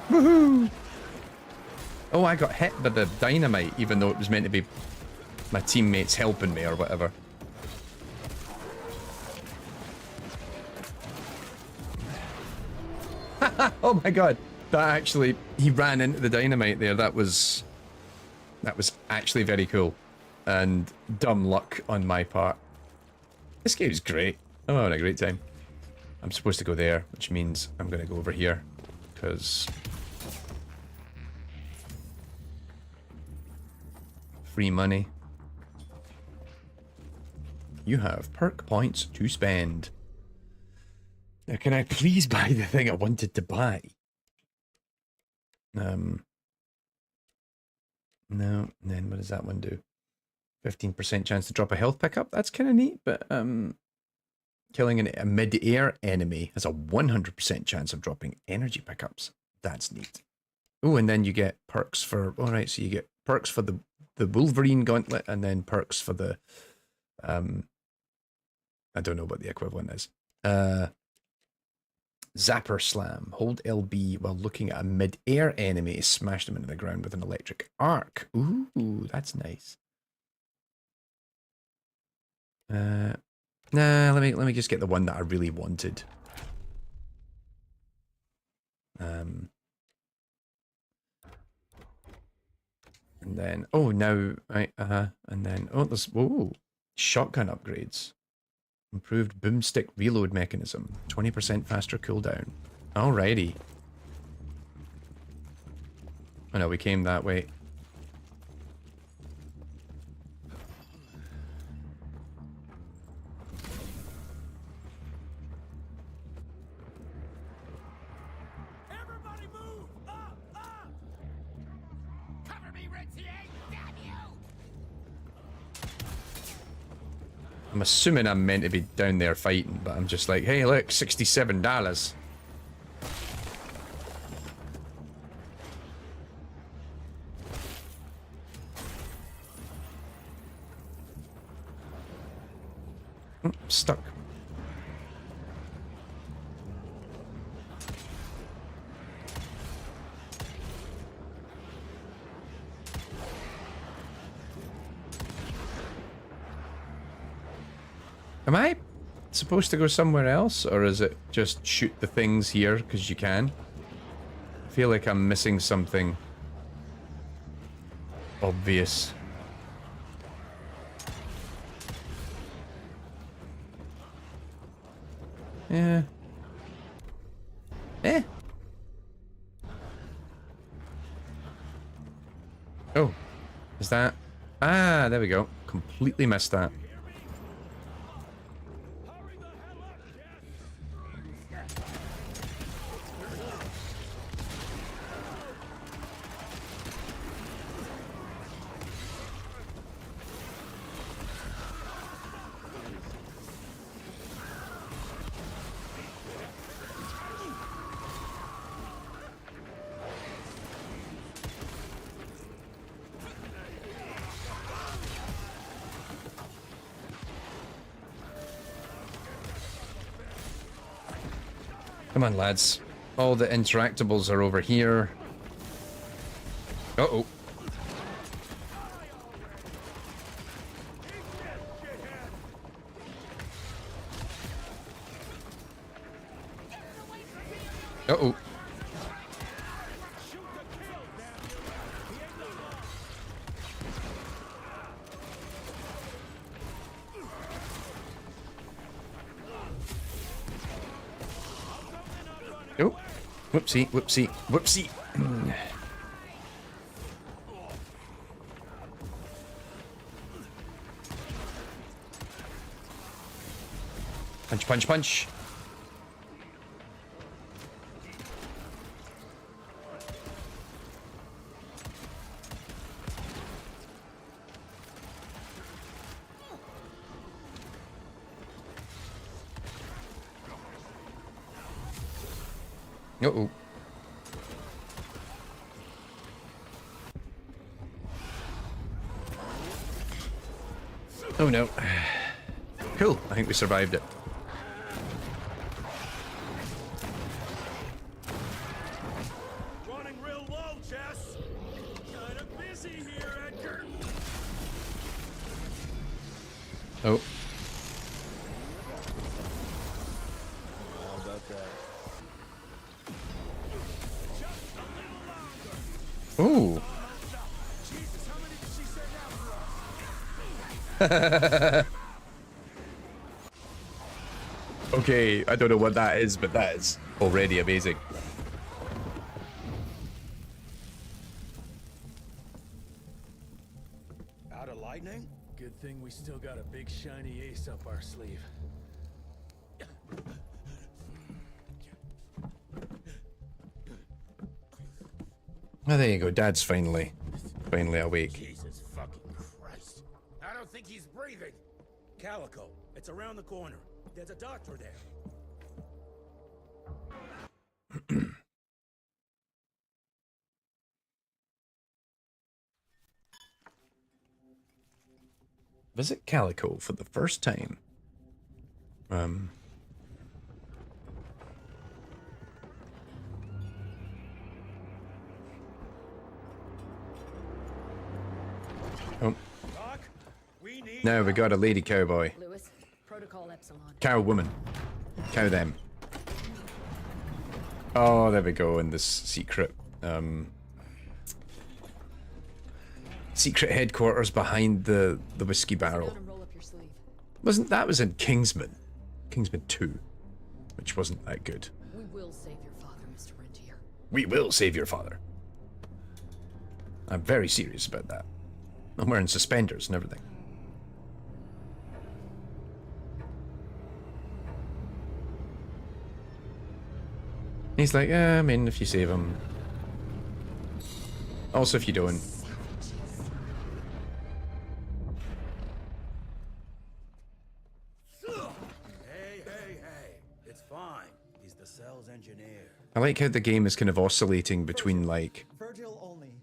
Woohoo! Oh, I got hit by the dynamite, even though it was meant to be my teammates helping me or whatever. Oh my god. That actually, he ran into the dynamite there. That was actually very cool. And dumb luck on my part. This game's great. I'm having a great time. I'm supposed to go there, which means I'm going to go over here, because free money. You have perk points to spend. Now, can I please buy the thing I wanted to buy? No. Then what does that one do? 15% chance to drop a health pickup. That's kind of neat, but killing a mid-air enemy has a 100% chance of dropping energy pickups. That's neat. Oh, and then you get perks for... Alright, so you get perks for the Wolverine Gauntlet, and then perks for the... I don't know what the equivalent is. Zapper Slam. Hold LB while looking at a mid-air enemy to smash them into the ground with an electric arc. Ooh, that's nice. Nah, let me just get the one that I really wanted. And then now right, and then there's shotgun upgrades. Improved boomstick reload mechanism. 20% faster cooldown. Alrighty. Oh no, we came that way. Everybody move! Up! Up! Cover me, Ritzy! Damn you! I'm assuming I'm meant to be down there fighting, but I'm just like, hey, look, $67. Oh, stuck. Am I supposed to go somewhere else, or is it just shoot the things here because you can? I feel like I'm missing something obvious. Yeah. Eh. Oh, is that? Ah, there we go. Completely missed that. Come on, lads. All the interactables are over here. Uh-oh. Uh-oh. Oh, whoopsie, whoopsie, whoopsie. Punch, punch, punch. Uh-oh. Oh no. Cool, I think we survived it. Running real low, Jess. Kinda busy here, Edgar. Oh. How about that? Ooh. Jesus, how many did she send out for us? Okay, I don't know what that is, but that is already amazing. Out of lightning? Good thing we still got a big shiny ace up our sleeve. Oh, there you go. Dad's finally awake. Jesus fucking Christ. I don't think he's breathing. Calico, it's around the corner. There's a doctor there. Visit Calico for the first time. Oh. Doc, we need Now we got a lady cowboy. Lewis, Protocol Epsilon. Cow woman. Cow them. Oh, there we go in this secret, secret headquarters behind the whiskey barrel. Roll up your sleeve. That was in Kingsman. Kingsman 2. Which wasn't that good. We will save your father, Mr. Rentier. We will save your father. I'm very serious about that. I'm wearing suspenders and everything. He's like, I mean, if you save him. Also, if you don't. Hey, it's fine. He's the cell's engineer. I like how the game is kind of oscillating between, like, Virgil only.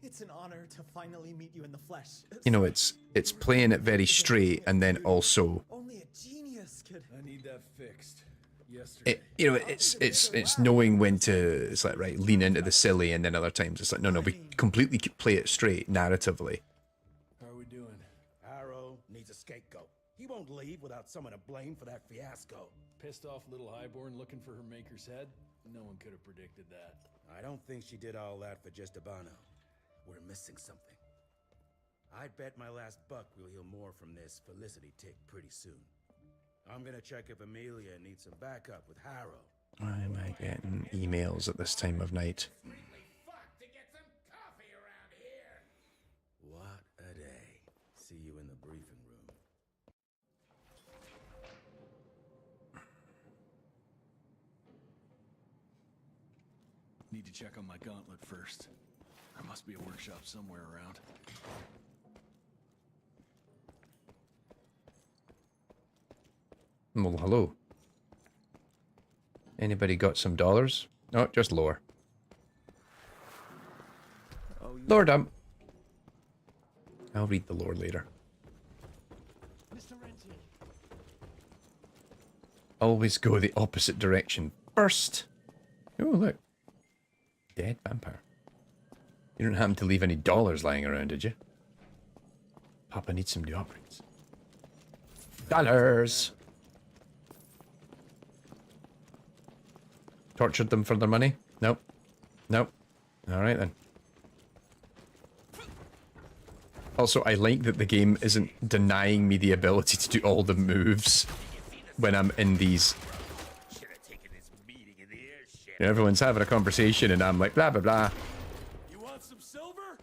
It's an honor to finally meet you in the flesh. you know, it's playing it very straight, and then also Only a genius could. I need that fixed. Yesterday. it, you know, it's knowing when to, it's like, right, lean into the silly, and then other times it's like, no, we completely play it straight narratively. How are we doing? Arrow needs a scapegoat. He won't leave without someone to blame for that fiasco. Pissed off little highborn looking for her maker's head? No one could have predicted that. I don't think she did all that for just Abano. We're missing something. I'd bet my last buck we'll hear more from this Felicity tick pretty soon. I'm gonna check if Amelia needs some backup with Harrow. Why am I getting emails at this time of night? What a day. See you in the briefing room. Need to check on my gauntlet first. There must be a workshop somewhere around. Well, hello. Anybody got some dollars? No, just lore. Lore dump. I'll read the lore later. Always go the opposite direction first. Oh, look. Dead vampire. You didn't happen to leave any dollars lying around, did you? Papa needs some new offerings. Dollars! Tortured them for their money? Nope. Nope. Alright then. Also, I like that the game isn't denying me the ability to do all the moves when I'm in these. You know, everyone's having a conversation and I'm like, blah, blah, blah. You want some silver?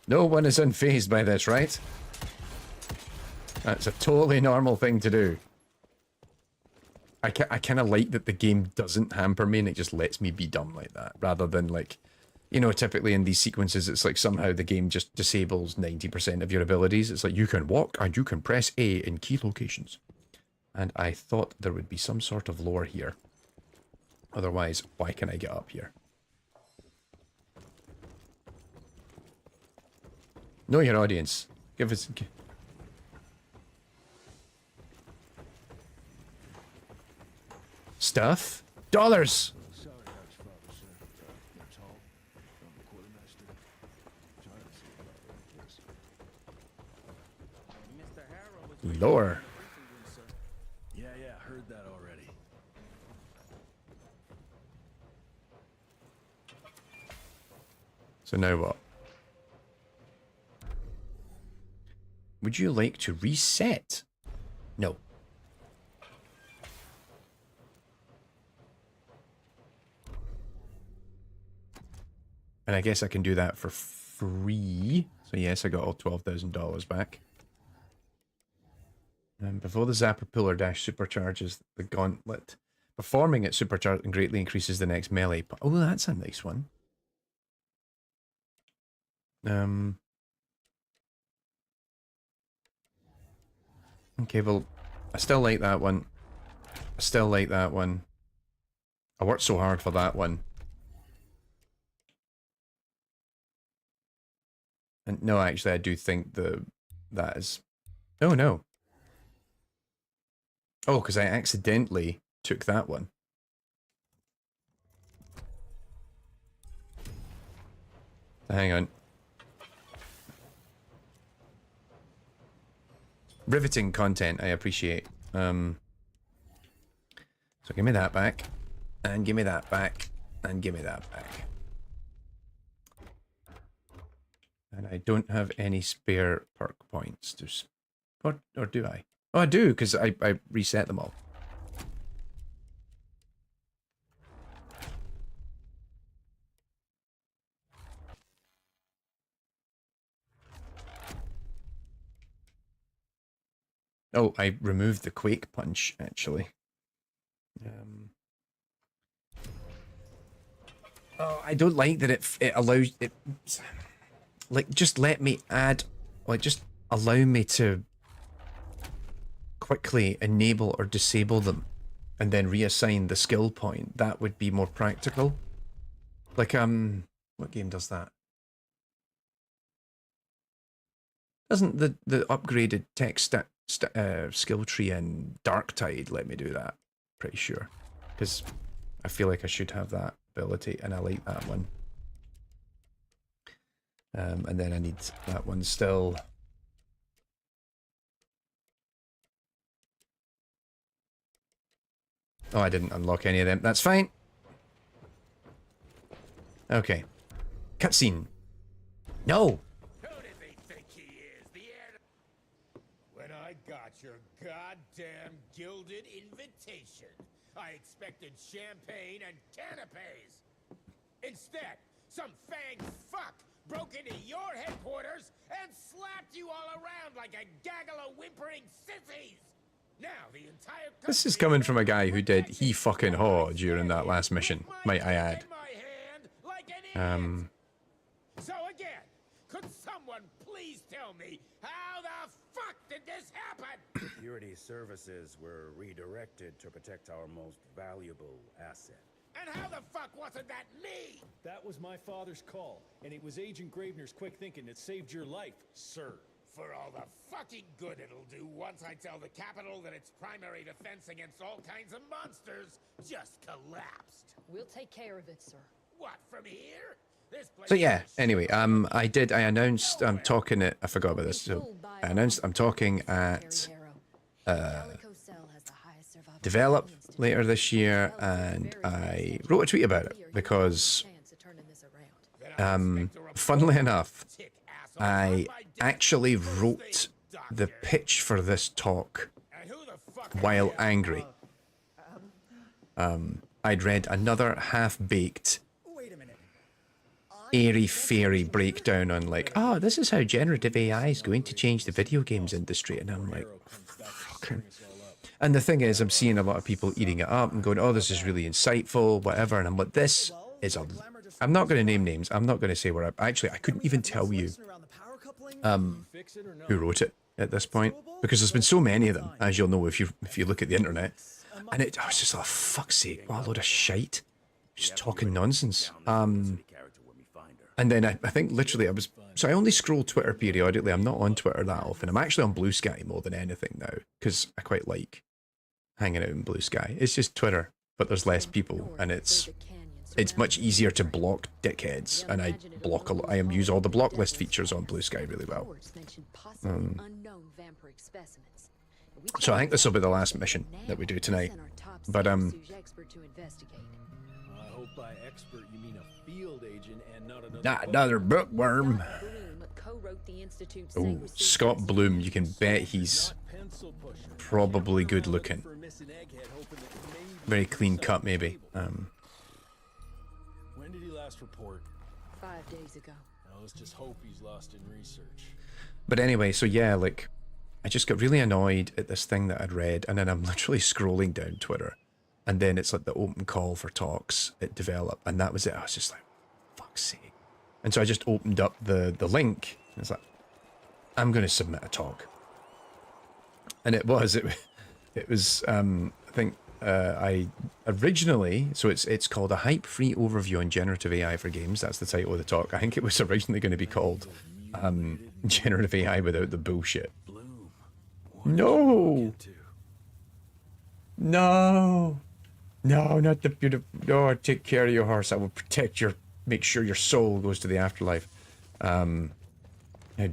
No one is unfazed by this, right? That's a totally normal thing to do. I kind of like that the game doesn't hamper me and it just lets me be dumb like that. Rather than like, you know, typically in these sequences, it's like somehow the game just disables 90% of your abilities. It's like you can walk and you can press A in key locations. And I thought there would be some sort of lore here. Otherwise, why can I get up here? Know your audience. Give us... Stuff? Dollars! Lore. Yeah, heard that already. So now what? Would you like to reset? No. And I guess I can do that for free. So yes, I got all $12,000 back. And before the Zapper Puller Dash supercharges the gauntlet, performing it supercharged and greatly increases the next melee. Oh, that's a nice one. Okay, well, I still like that one. I still like that one. I worked so hard for that one. And no, actually, I do think that is... Oh, no. Oh, because I accidentally took that one. Hang on. Riveting content, I appreciate. So give me that back. And give me that back. And give me that back. And I don't have any spare perk points to... Or do I? Oh, I do, because I reset them all. Oh, I removed the Quake Punch, actually. Oh, I don't like that it allows... it. Like, just let me add... Like, just allow me to quickly enable or disable them and then reassign the skill point. That would be more practical. Like, what game does that? Doesn't the upgraded tech skill tree in Darktide let me do that? Pretty sure. Because I feel like I should have that ability and I like that one. And then I need that one still. Oh, I didn't unlock any of them. That's fine. Okay. Cutscene. No! Who does he think he is? The heir to... When I got your goddamn gilded invitation, I expected champagne and canapes. Instead, some fang fuck broke into your headquarters and slapped you all around like a gaggle of whimpering sissies. Now the entire This is coming from a guy who did he fucking haw during that last mission, might I add. So again, could someone please tell me how the fuck did this happen? Security services were redirected to protect our most valuable asset. And how the fuck wasn't that me? That was my father's call, and it was Agent Gravener's quick thinking that saved your life, sir. For all the fucking good it'll do once I tell the Capitol that its primary defense against all kinds of monsters just collapsed. We'll take care of it, sir. What, from here? This place So yeah, anyway, I announced I'm talking at, I forgot about this, so I announced I'm talking at Develop later this year, and I wrote a tweet about it because funnily enough, I actually wrote the pitch for this talk while angry. I'd read another half-baked airy-fairy breakdown on like, oh, this is how generative AI is going to change the video games industry, and I'm like, fucking... And the thing is, I'm seeing a lot of people eating it up and going, oh, this is really insightful, whatever, and I'm like, this is a... I'm not going to name names, I'm not going to say where actually, I couldn't even tell you who wrote it at this point, because there's been so many of them, as you'll know if you look at the internet, and I was just like, fuck's sake, what a load of shite, just talking nonsense. And then I think literally so I only scroll Twitter periodically. I'm not on Twitter that often. I'm actually on Blue Sky more than anything now, because I quite like hanging out in Blue Sky. It's just Twitter, but there's less people, and it's much easier to block dickheads, and I block a lot. I use all the block list features on Blue Sky really well. So I think this will be the last mission that we do tonight. But I hope by expert you mean a field agent and not another bookworm. Oh, Scott Bloom, you can bet he's probably good looking. Very clean cut, maybe. When did he last report? 5 days ago. Now let's just hope he's lost in research. But anyway, so yeah, like, I just got really annoyed at this thing that I'd read, and then I'm literally scrolling down Twitter, and then it's like the open call for talks at Develop, and that was it. I was just like, fuck's sake. And so I just opened up the link, and it's like, I'm going to submit a talk. And it was I think I originally, so it's called a hype-free overview on generative AI for games. That's the title of the talk. I think it was originally going to be called generative AI without the bullshit. No! No! No, not the beautiful... No, take care of your horse. I will protect your... Make sure your soul goes to the afterlife. How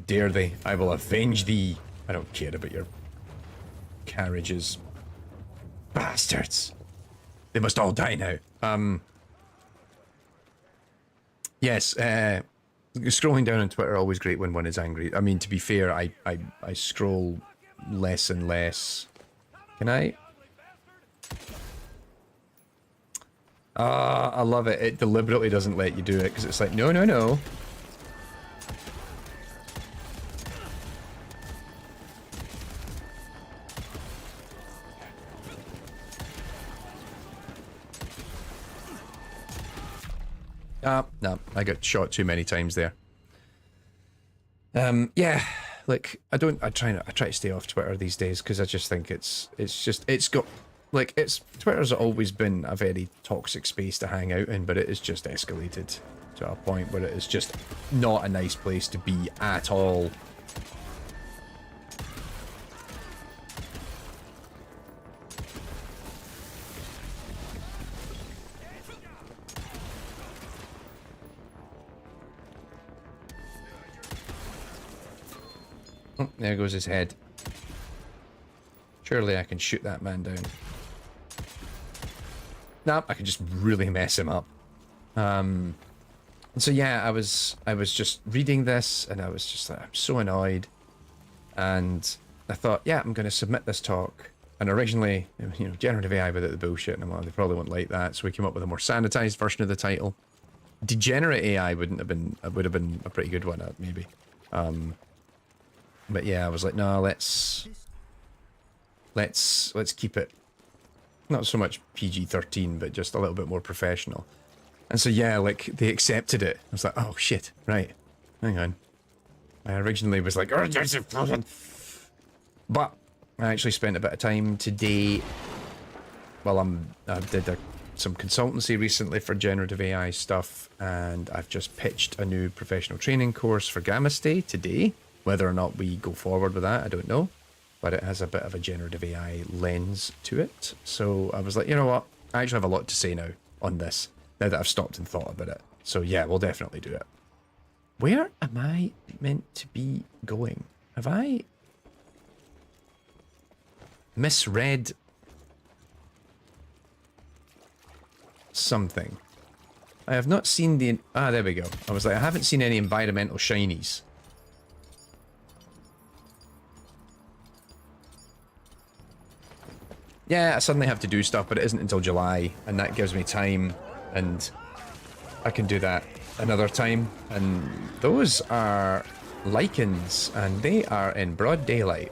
dare they? I will avenge thee. I don't care about your carriages. Bastards! They must all die now. Yes, scrolling down on Twitter, always great when one is angry. I mean, to be fair, I scroll less and less. Can I? I love it. It deliberately doesn't let you do it, because it's like, no, no, no. No, I got shot too many times there. Yeah, like, I try to stay off Twitter these days, because I just think it's got, like, Twitter's always been a very toxic space to hang out in, but it has just escalated to a point where it is just not a nice place to be at all. Oh, there goes his head. Surely I can shoot that man down. Nope, I can just really mess him up. So yeah, I was just reading this and I was just like, I'm so annoyed. And I thought, yeah, I'm going to submit this talk. And originally, you know, generative AI without the bullshit, and I'm like, they probably won't like that. So we came up with a more sanitized version of the title. Degenerate AI would have been a pretty good one, maybe. But yeah, I was like, no, let's keep it not so much PG-13, but just a little bit more professional. And so yeah, like they accepted it. I was like, oh shit, right, hang on. I originally was like, oh, yes, but I actually spent a bit of time today. Well, I did some consultancy recently for generative AI stuff, and I've just pitched a new professional training course for Gamma Stay today. Whether or not we go forward with that, I don't know, but it has a bit of a generative AI lens to it. So I was like, you know what? I actually have a lot to say now on this, now that I've stopped and thought about it. So yeah, we'll definitely do it. Where am I meant to be going? Have I misread something? I have not seen the... Ah, there we go. I was like, I haven't seen any environmental shinies. Yeah, I suddenly have to do stuff, but it isn't until July, and that gives me time, and I can do that another time. And those are lichens, and they are in broad daylight.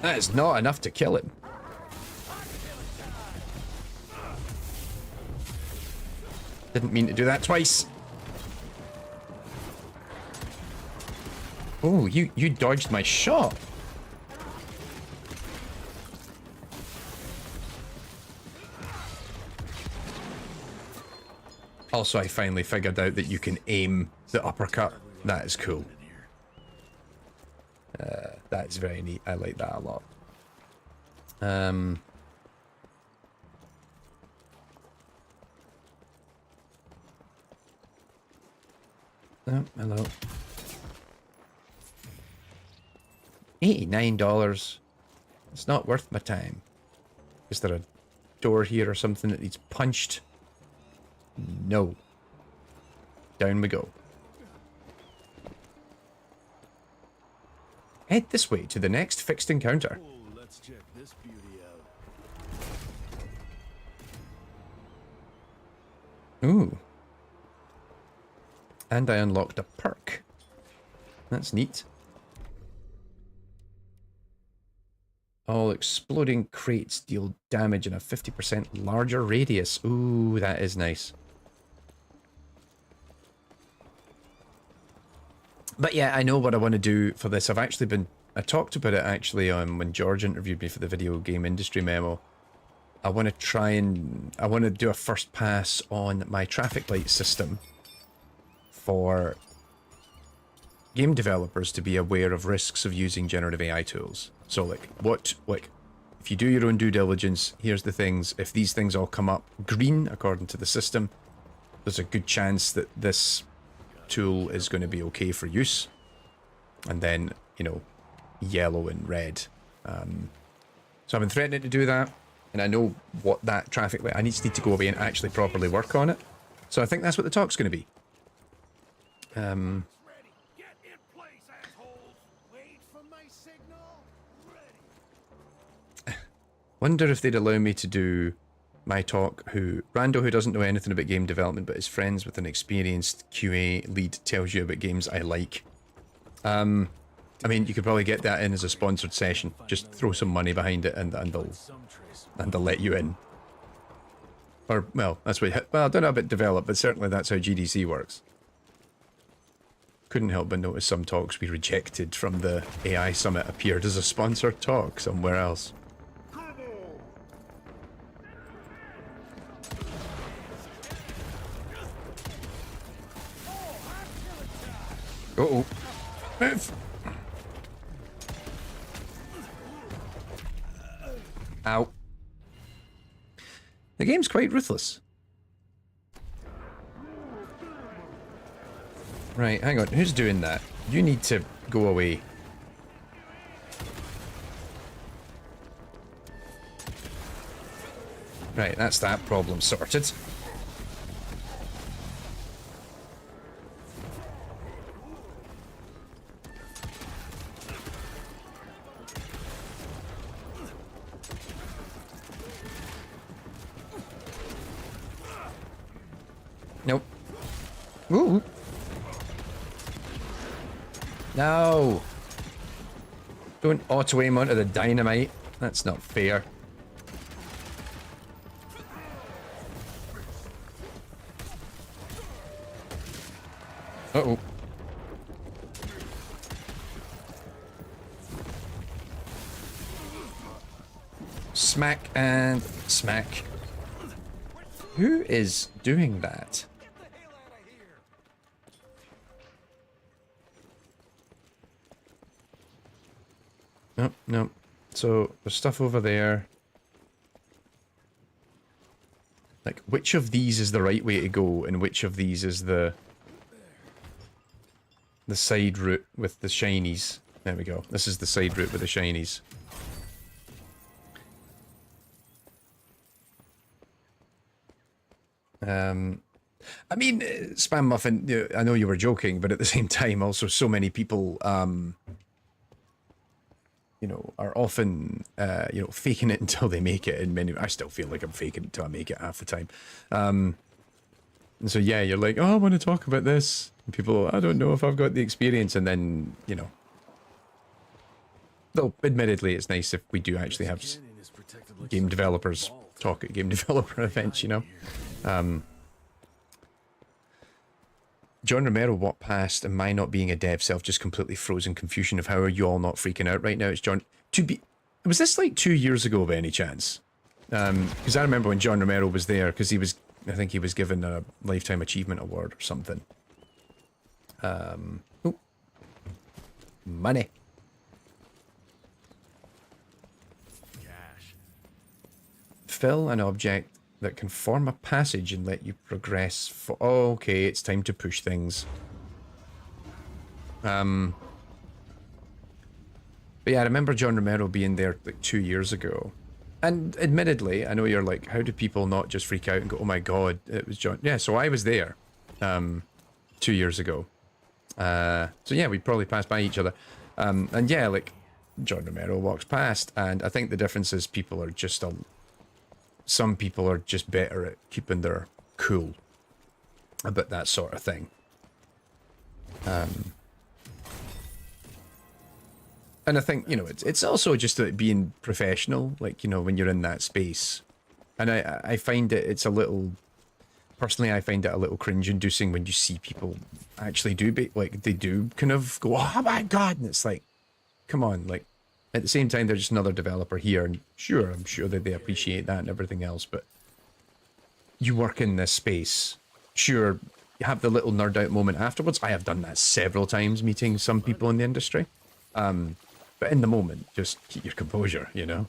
That is not enough to kill him. Didn't mean to do that twice. Oh, you dodged my shot. Also, I finally figured out that you can aim the uppercut. That is cool. That is very neat. I like that a lot. Oh, hello. $89. It's not worth my time. Is there a door here or something that needs punched? No. Down we go. Head this way to the next fixed encounter. Oh, let's check this beauty out. Ooh. And I unlocked a perk. That's neat. All exploding crates deal damage in a 50% larger radius. Ooh, that is nice. But yeah, I know what I want to do for this. I talked about it actually when George interviewed me for the video game industry memo. I want to do a first pass on my traffic light system for game developers to be aware of risks of using generative AI tools. So like, if you do your own due diligence, here's the things. If these things all come up green according to the system, there's a good chance that this tool is going to be okay for use. And then, you know, yellow and red. So I've been threatening to do that, and I know what that traffic light... I just need to go away and actually properly work on it. So I think that's what the talk's going to be. Wonder if they'd allow me to do my talk, Rando, who doesn't know anything about game development but is friends with an experienced QA lead, tells you about games I like. I mean, you could probably get that in as a sponsored session. Just throw some money behind it and they'll let you in. Or, well, that's what... Well, I don't know about develop, but certainly that's how GDC works. Couldn't help but notice some talks we rejected from the AI Summit appeared as a sponsored talk somewhere else. Uh-oh. Move! Ow. The game's quite ruthless. Right, hang on. Who's doing that? You need to go away. Right, that's that problem sorted. Nope. Ooh. No. Don't auto-aim onto the dynamite. That's not fair. Uh-oh. Smack and smack. Who is doing that? Nope, nope. So, there's stuff over there. Like, which of these is the right way to go, and which of these is the side route with the shinies? There we go. This is the side route with the shinies. I mean, Spam Muffin, I know you were joking, but at the same time, also so many people, you know, are often, you know, faking it until they make it. And many, I still feel like I'm faking it until I make it half the time. And so, yeah, you're like, oh, I want to talk about this. And people, I don't know if I've got the experience. And then, you know, though, admittedly, it's nice if we do actually have game developers talk at game developer events, you know. John Romero walked past, and my not being a dev self just completely frozen confusion of how are you all not freaking out right now? It's John. Was this like 2 years ago by any chance? Because I remember when John Romero was there, because he was, I think he was given a Lifetime Achievement Award or something. Ooh. Money. Fill an object that can form a passage and let you progress for... Oh, okay, it's time to push things. But yeah, I remember John Romero being there like 2 years ago. And admittedly, I know you're like, how do people not just freak out and go, oh my god, it was John... Yeah, so I was there 2 years ago. So yeah, we probably passed by each other. And yeah, like, John Romero walks past, and I think the difference is people are just... Some people are just better at keeping their cool about that sort of thing. And I think, you know, it's also just about being professional, like, you know, when you're in that space. And I find it's a little... Personally, I find it a little cringe-inducing when you see people actually do... Like, they do kind of go, oh my god! And it's like, come on, like... At the same time, they're just another developer here, and sure, I'm sure that they appreciate that and everything else, but you work in this space. Sure, you have the little nerd out moment afterwards. I have done that several times, meeting some people in the industry. But in the moment, just keep your composure, you know?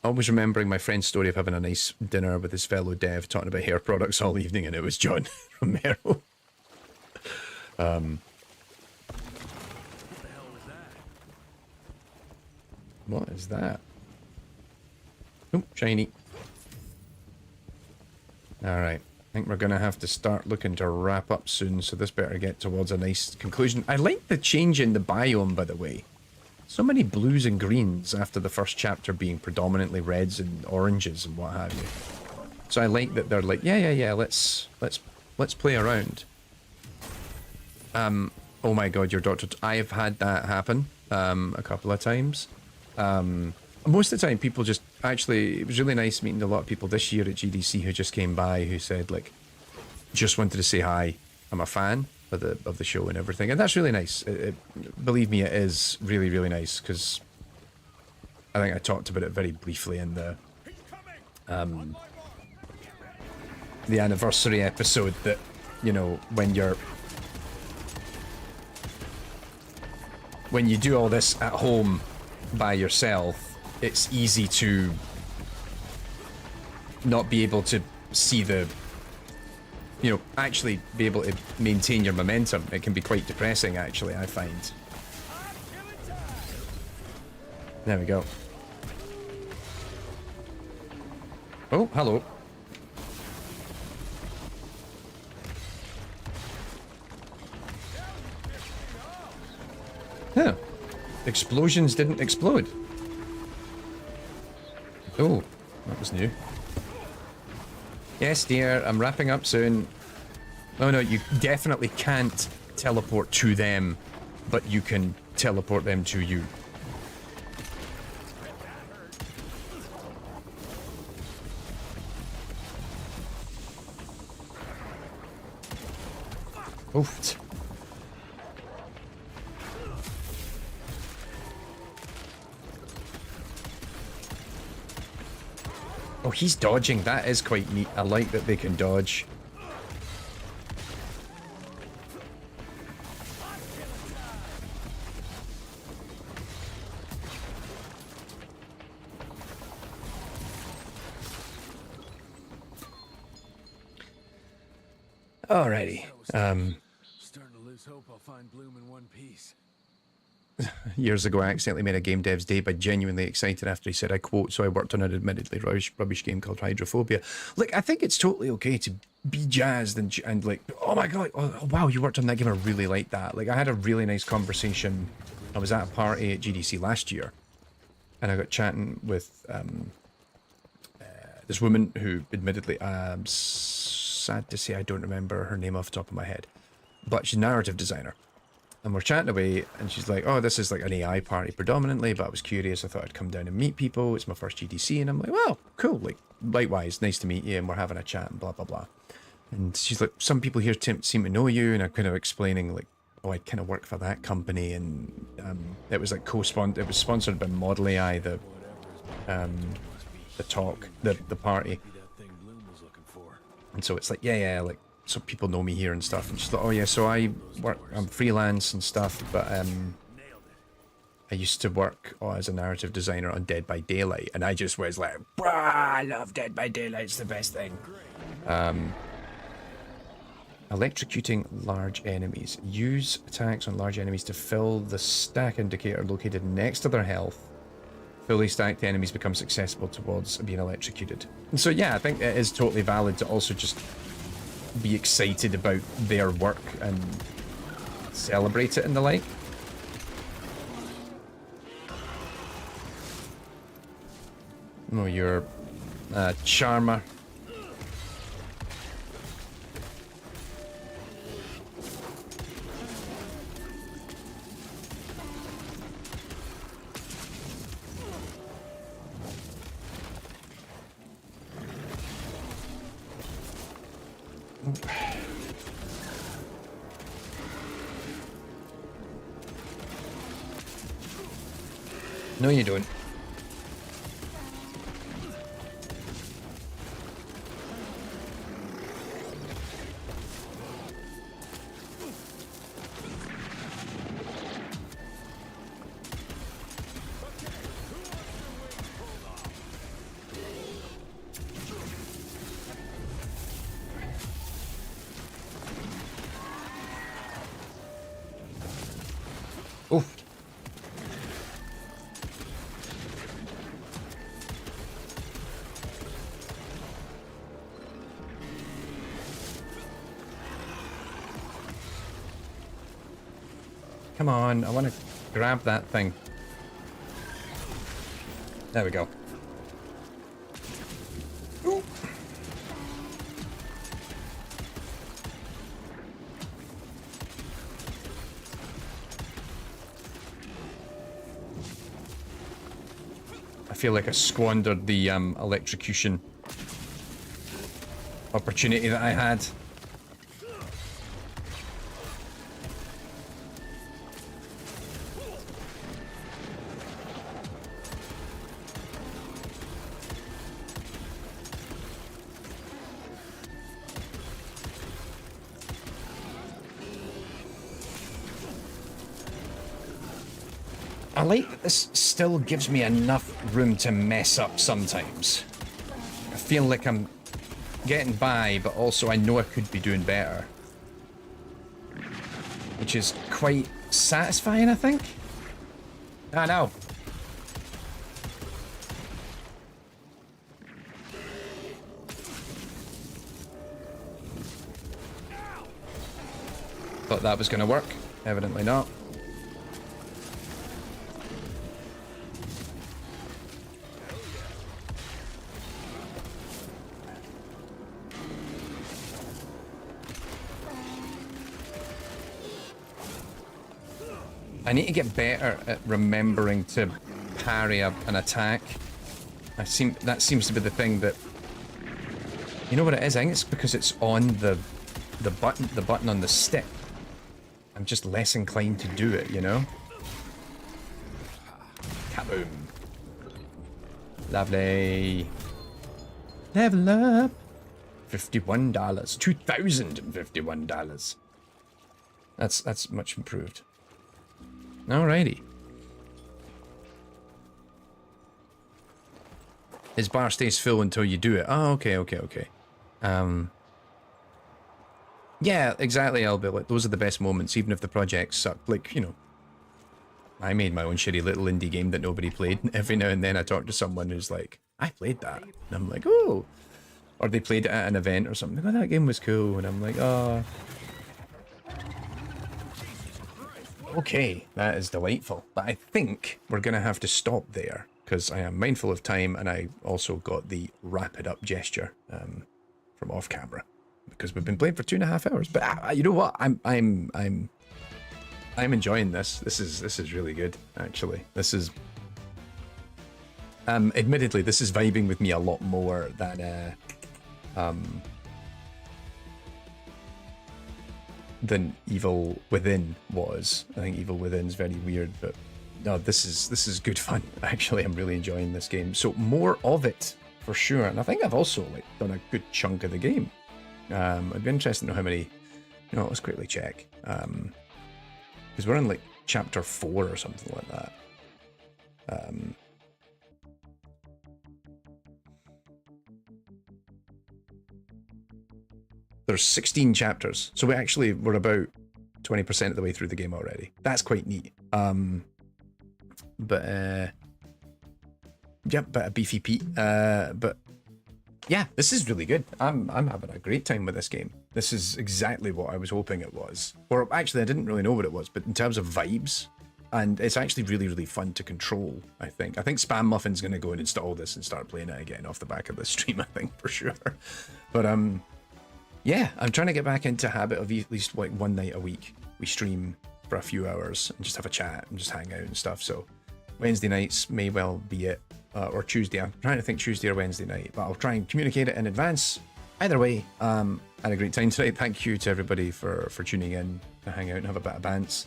Always remembering my friend's story of having a nice dinner with his fellow dev, talking about hair products all evening, and it was John Romero. What is that? Oh, shiny. Alright. I think we're going to have to start looking to wrap up soon, so this better get towards a nice conclusion. I like the change in the biome, by the way. So many blues and greens after the first chapter being predominantly reds and oranges and what have you. So I like that they're like, yeah, let's play around. Oh my god, your doctor... I've had that happen a couple of times. Most of the time people just actually, it was really nice meeting a lot of people this year at GDC who just came by who said like, just wanted to say hi, I'm a fan of the show and everything, and that's really nice. Believe me, it is really, really nice, because I think I talked about it very briefly in the anniversary episode, that, you know, when you do all this at home by yourself, it's easy to not be able to see the you know, actually be able to maintain your momentum. It can be quite depressing, actually, I find. There we go. Oh, hello. Huh. Explosions didn't explode. Oh, that was new. Yes, dear, I'm wrapping up soon. Oh no, you definitely can't teleport to them, but you can teleport them to you. Oof. Oh, he's dodging. That is quite neat. I like that they can dodge. Alrighty. Starting to lose hope I'll find Bloom in one piece. Years ago, I accidentally made a game dev's day by genuinely excited after he said, I quote, so I worked on an admittedly rubbish game called Hydrophobia. Look, I think it's totally okay to be jazzed and like, oh my god, oh wow, you worked on that game, I really like that. Like, I had a really nice conversation. I was at a party at GDC last year, and I got chatting with this woman who admittedly, I'm sad to say I don't remember her name off the top of my head, but she's a narrative designer. And we're chatting away, and she's like, oh, this is like an AI party predominantly, but I was curious, I thought I'd come down and meet people, it's my first GDC, and I'm like, well, cool, like, likewise, nice to meet you, and we're having a chat, and blah, blah, blah. And she's like, some people here seem to know you, and I'm kind of explaining, like, oh, I kind of work for that company, and it was like it was sponsored by Model AI, the talk, the party. And so it's like, yeah, like, so people know me here and stuff, and she's like, oh yeah, so I'm freelance and stuff, but I used to work as a narrative designer on Dead by Daylight, and I just was like, I love Dead by Daylight, it's the best thing. Electrocuting large enemies. Use attacks on large enemies to fill the stack indicator located next to their health. Fully stacked enemies become accessible towards being electrocuted. And so yeah, I think it is totally valid to also just be excited about their work and celebrate it and the like. Oh, you're a charmer. No, you don't. Oof. Come on, I want to grab that thing. There we go. Ooh. I feel like I squandered the electrocution opportunity that I had. I like that this still gives me enough room to mess up sometimes. I feel like I'm getting by, but also I know I could be doing better. Which is quite satisfying, I think. I know. Thought that was going to work. Evidently not. I need to get better at remembering to parry an attack. That seems to be the thing that... You know what it is? I think it's because it's on the button on the stick. I'm just less inclined to do it, you know? Kaboom. Lovely. Level up. $51. $2,051. That's much improved. Alrighty. His bar stays full until you do it. Oh, okay. Yeah, exactly, Albie. Like, those are the best moments, even if the project sucked. Like, you know, I made my own shitty little indie game that nobody played. Every now and then I talk to someone who's like, I played that. And I'm like, oh. Or they played it at an event or something. Oh, that game was cool. And I'm like, oh. Okay, that is delightful. But I think we're going to have to stop there because I am mindful of time and I also got the wrap it up gesture from off camera because we've been playing for 2.5 hours. But you know what? I'm enjoying this. This is really good, actually. This is admittedly this is vibing with me a lot more than Evil Within was. I think Evil Within's very weird, but no, this is good fun. Actually, I'm really enjoying this game. So more of it for sure. And I think I've also like done a good chunk of the game. I'd be interested to know how many. You know, let's quickly check. Because we're in like chapter 4 or something like that. There's 16 chapters, so we're about 20% of the way through the game already. That's quite neat. But a beefy Pete. But yeah, this is really good. I'm having a great time with this game. This is exactly what I was hoping it was. Or actually, I didn't really know what it was, but in terms of vibes, and it's actually really, really fun to control, I think. I think Spam Muffin's going to go and install this and start playing it again off the back of this stream, I think, for sure. But yeah, I'm trying to get back into habit of at least like one night a week. We stream for a few hours and just have a chat and just hang out and stuff. So Wednesday nights may well be it, or Tuesday. I'm trying to think Tuesday or Wednesday night, but I'll try and communicate it in advance. Either way, I had a great time tonight. Thank you to everybody for tuning in to hang out and have a bit of bants.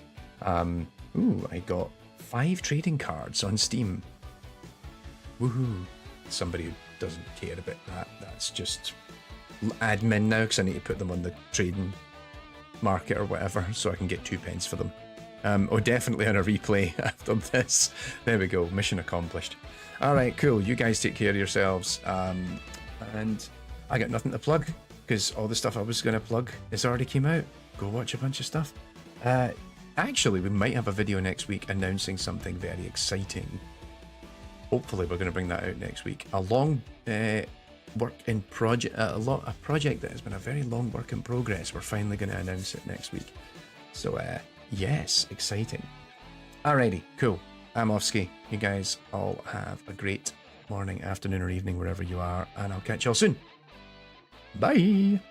Ooh, I got 5 trading cards on Steam. Woohoo! Somebody who doesn't care about that. That's just admin now because I need to put them on the trading market or whatever so I can get 2 pence for them. Oh, definitely on a replay after this. There we go, mission accomplished. Alright, cool, you guys take care of yourselves, and I got nothing to plug because all the stuff I was going to plug has already came out. Go watch a bunch of stuff. Actually, we might have a video next week announcing something very exciting. Hopefully we're going to bring that out next week. A long work in project, a project that has been a very long work in progress. We're finally going to announce it next week. So yes, exciting. Alrighty, cool. I'm Offski. You guys all have a great morning, afternoon, or evening wherever you are, and I'll catch y'all soon. Bye.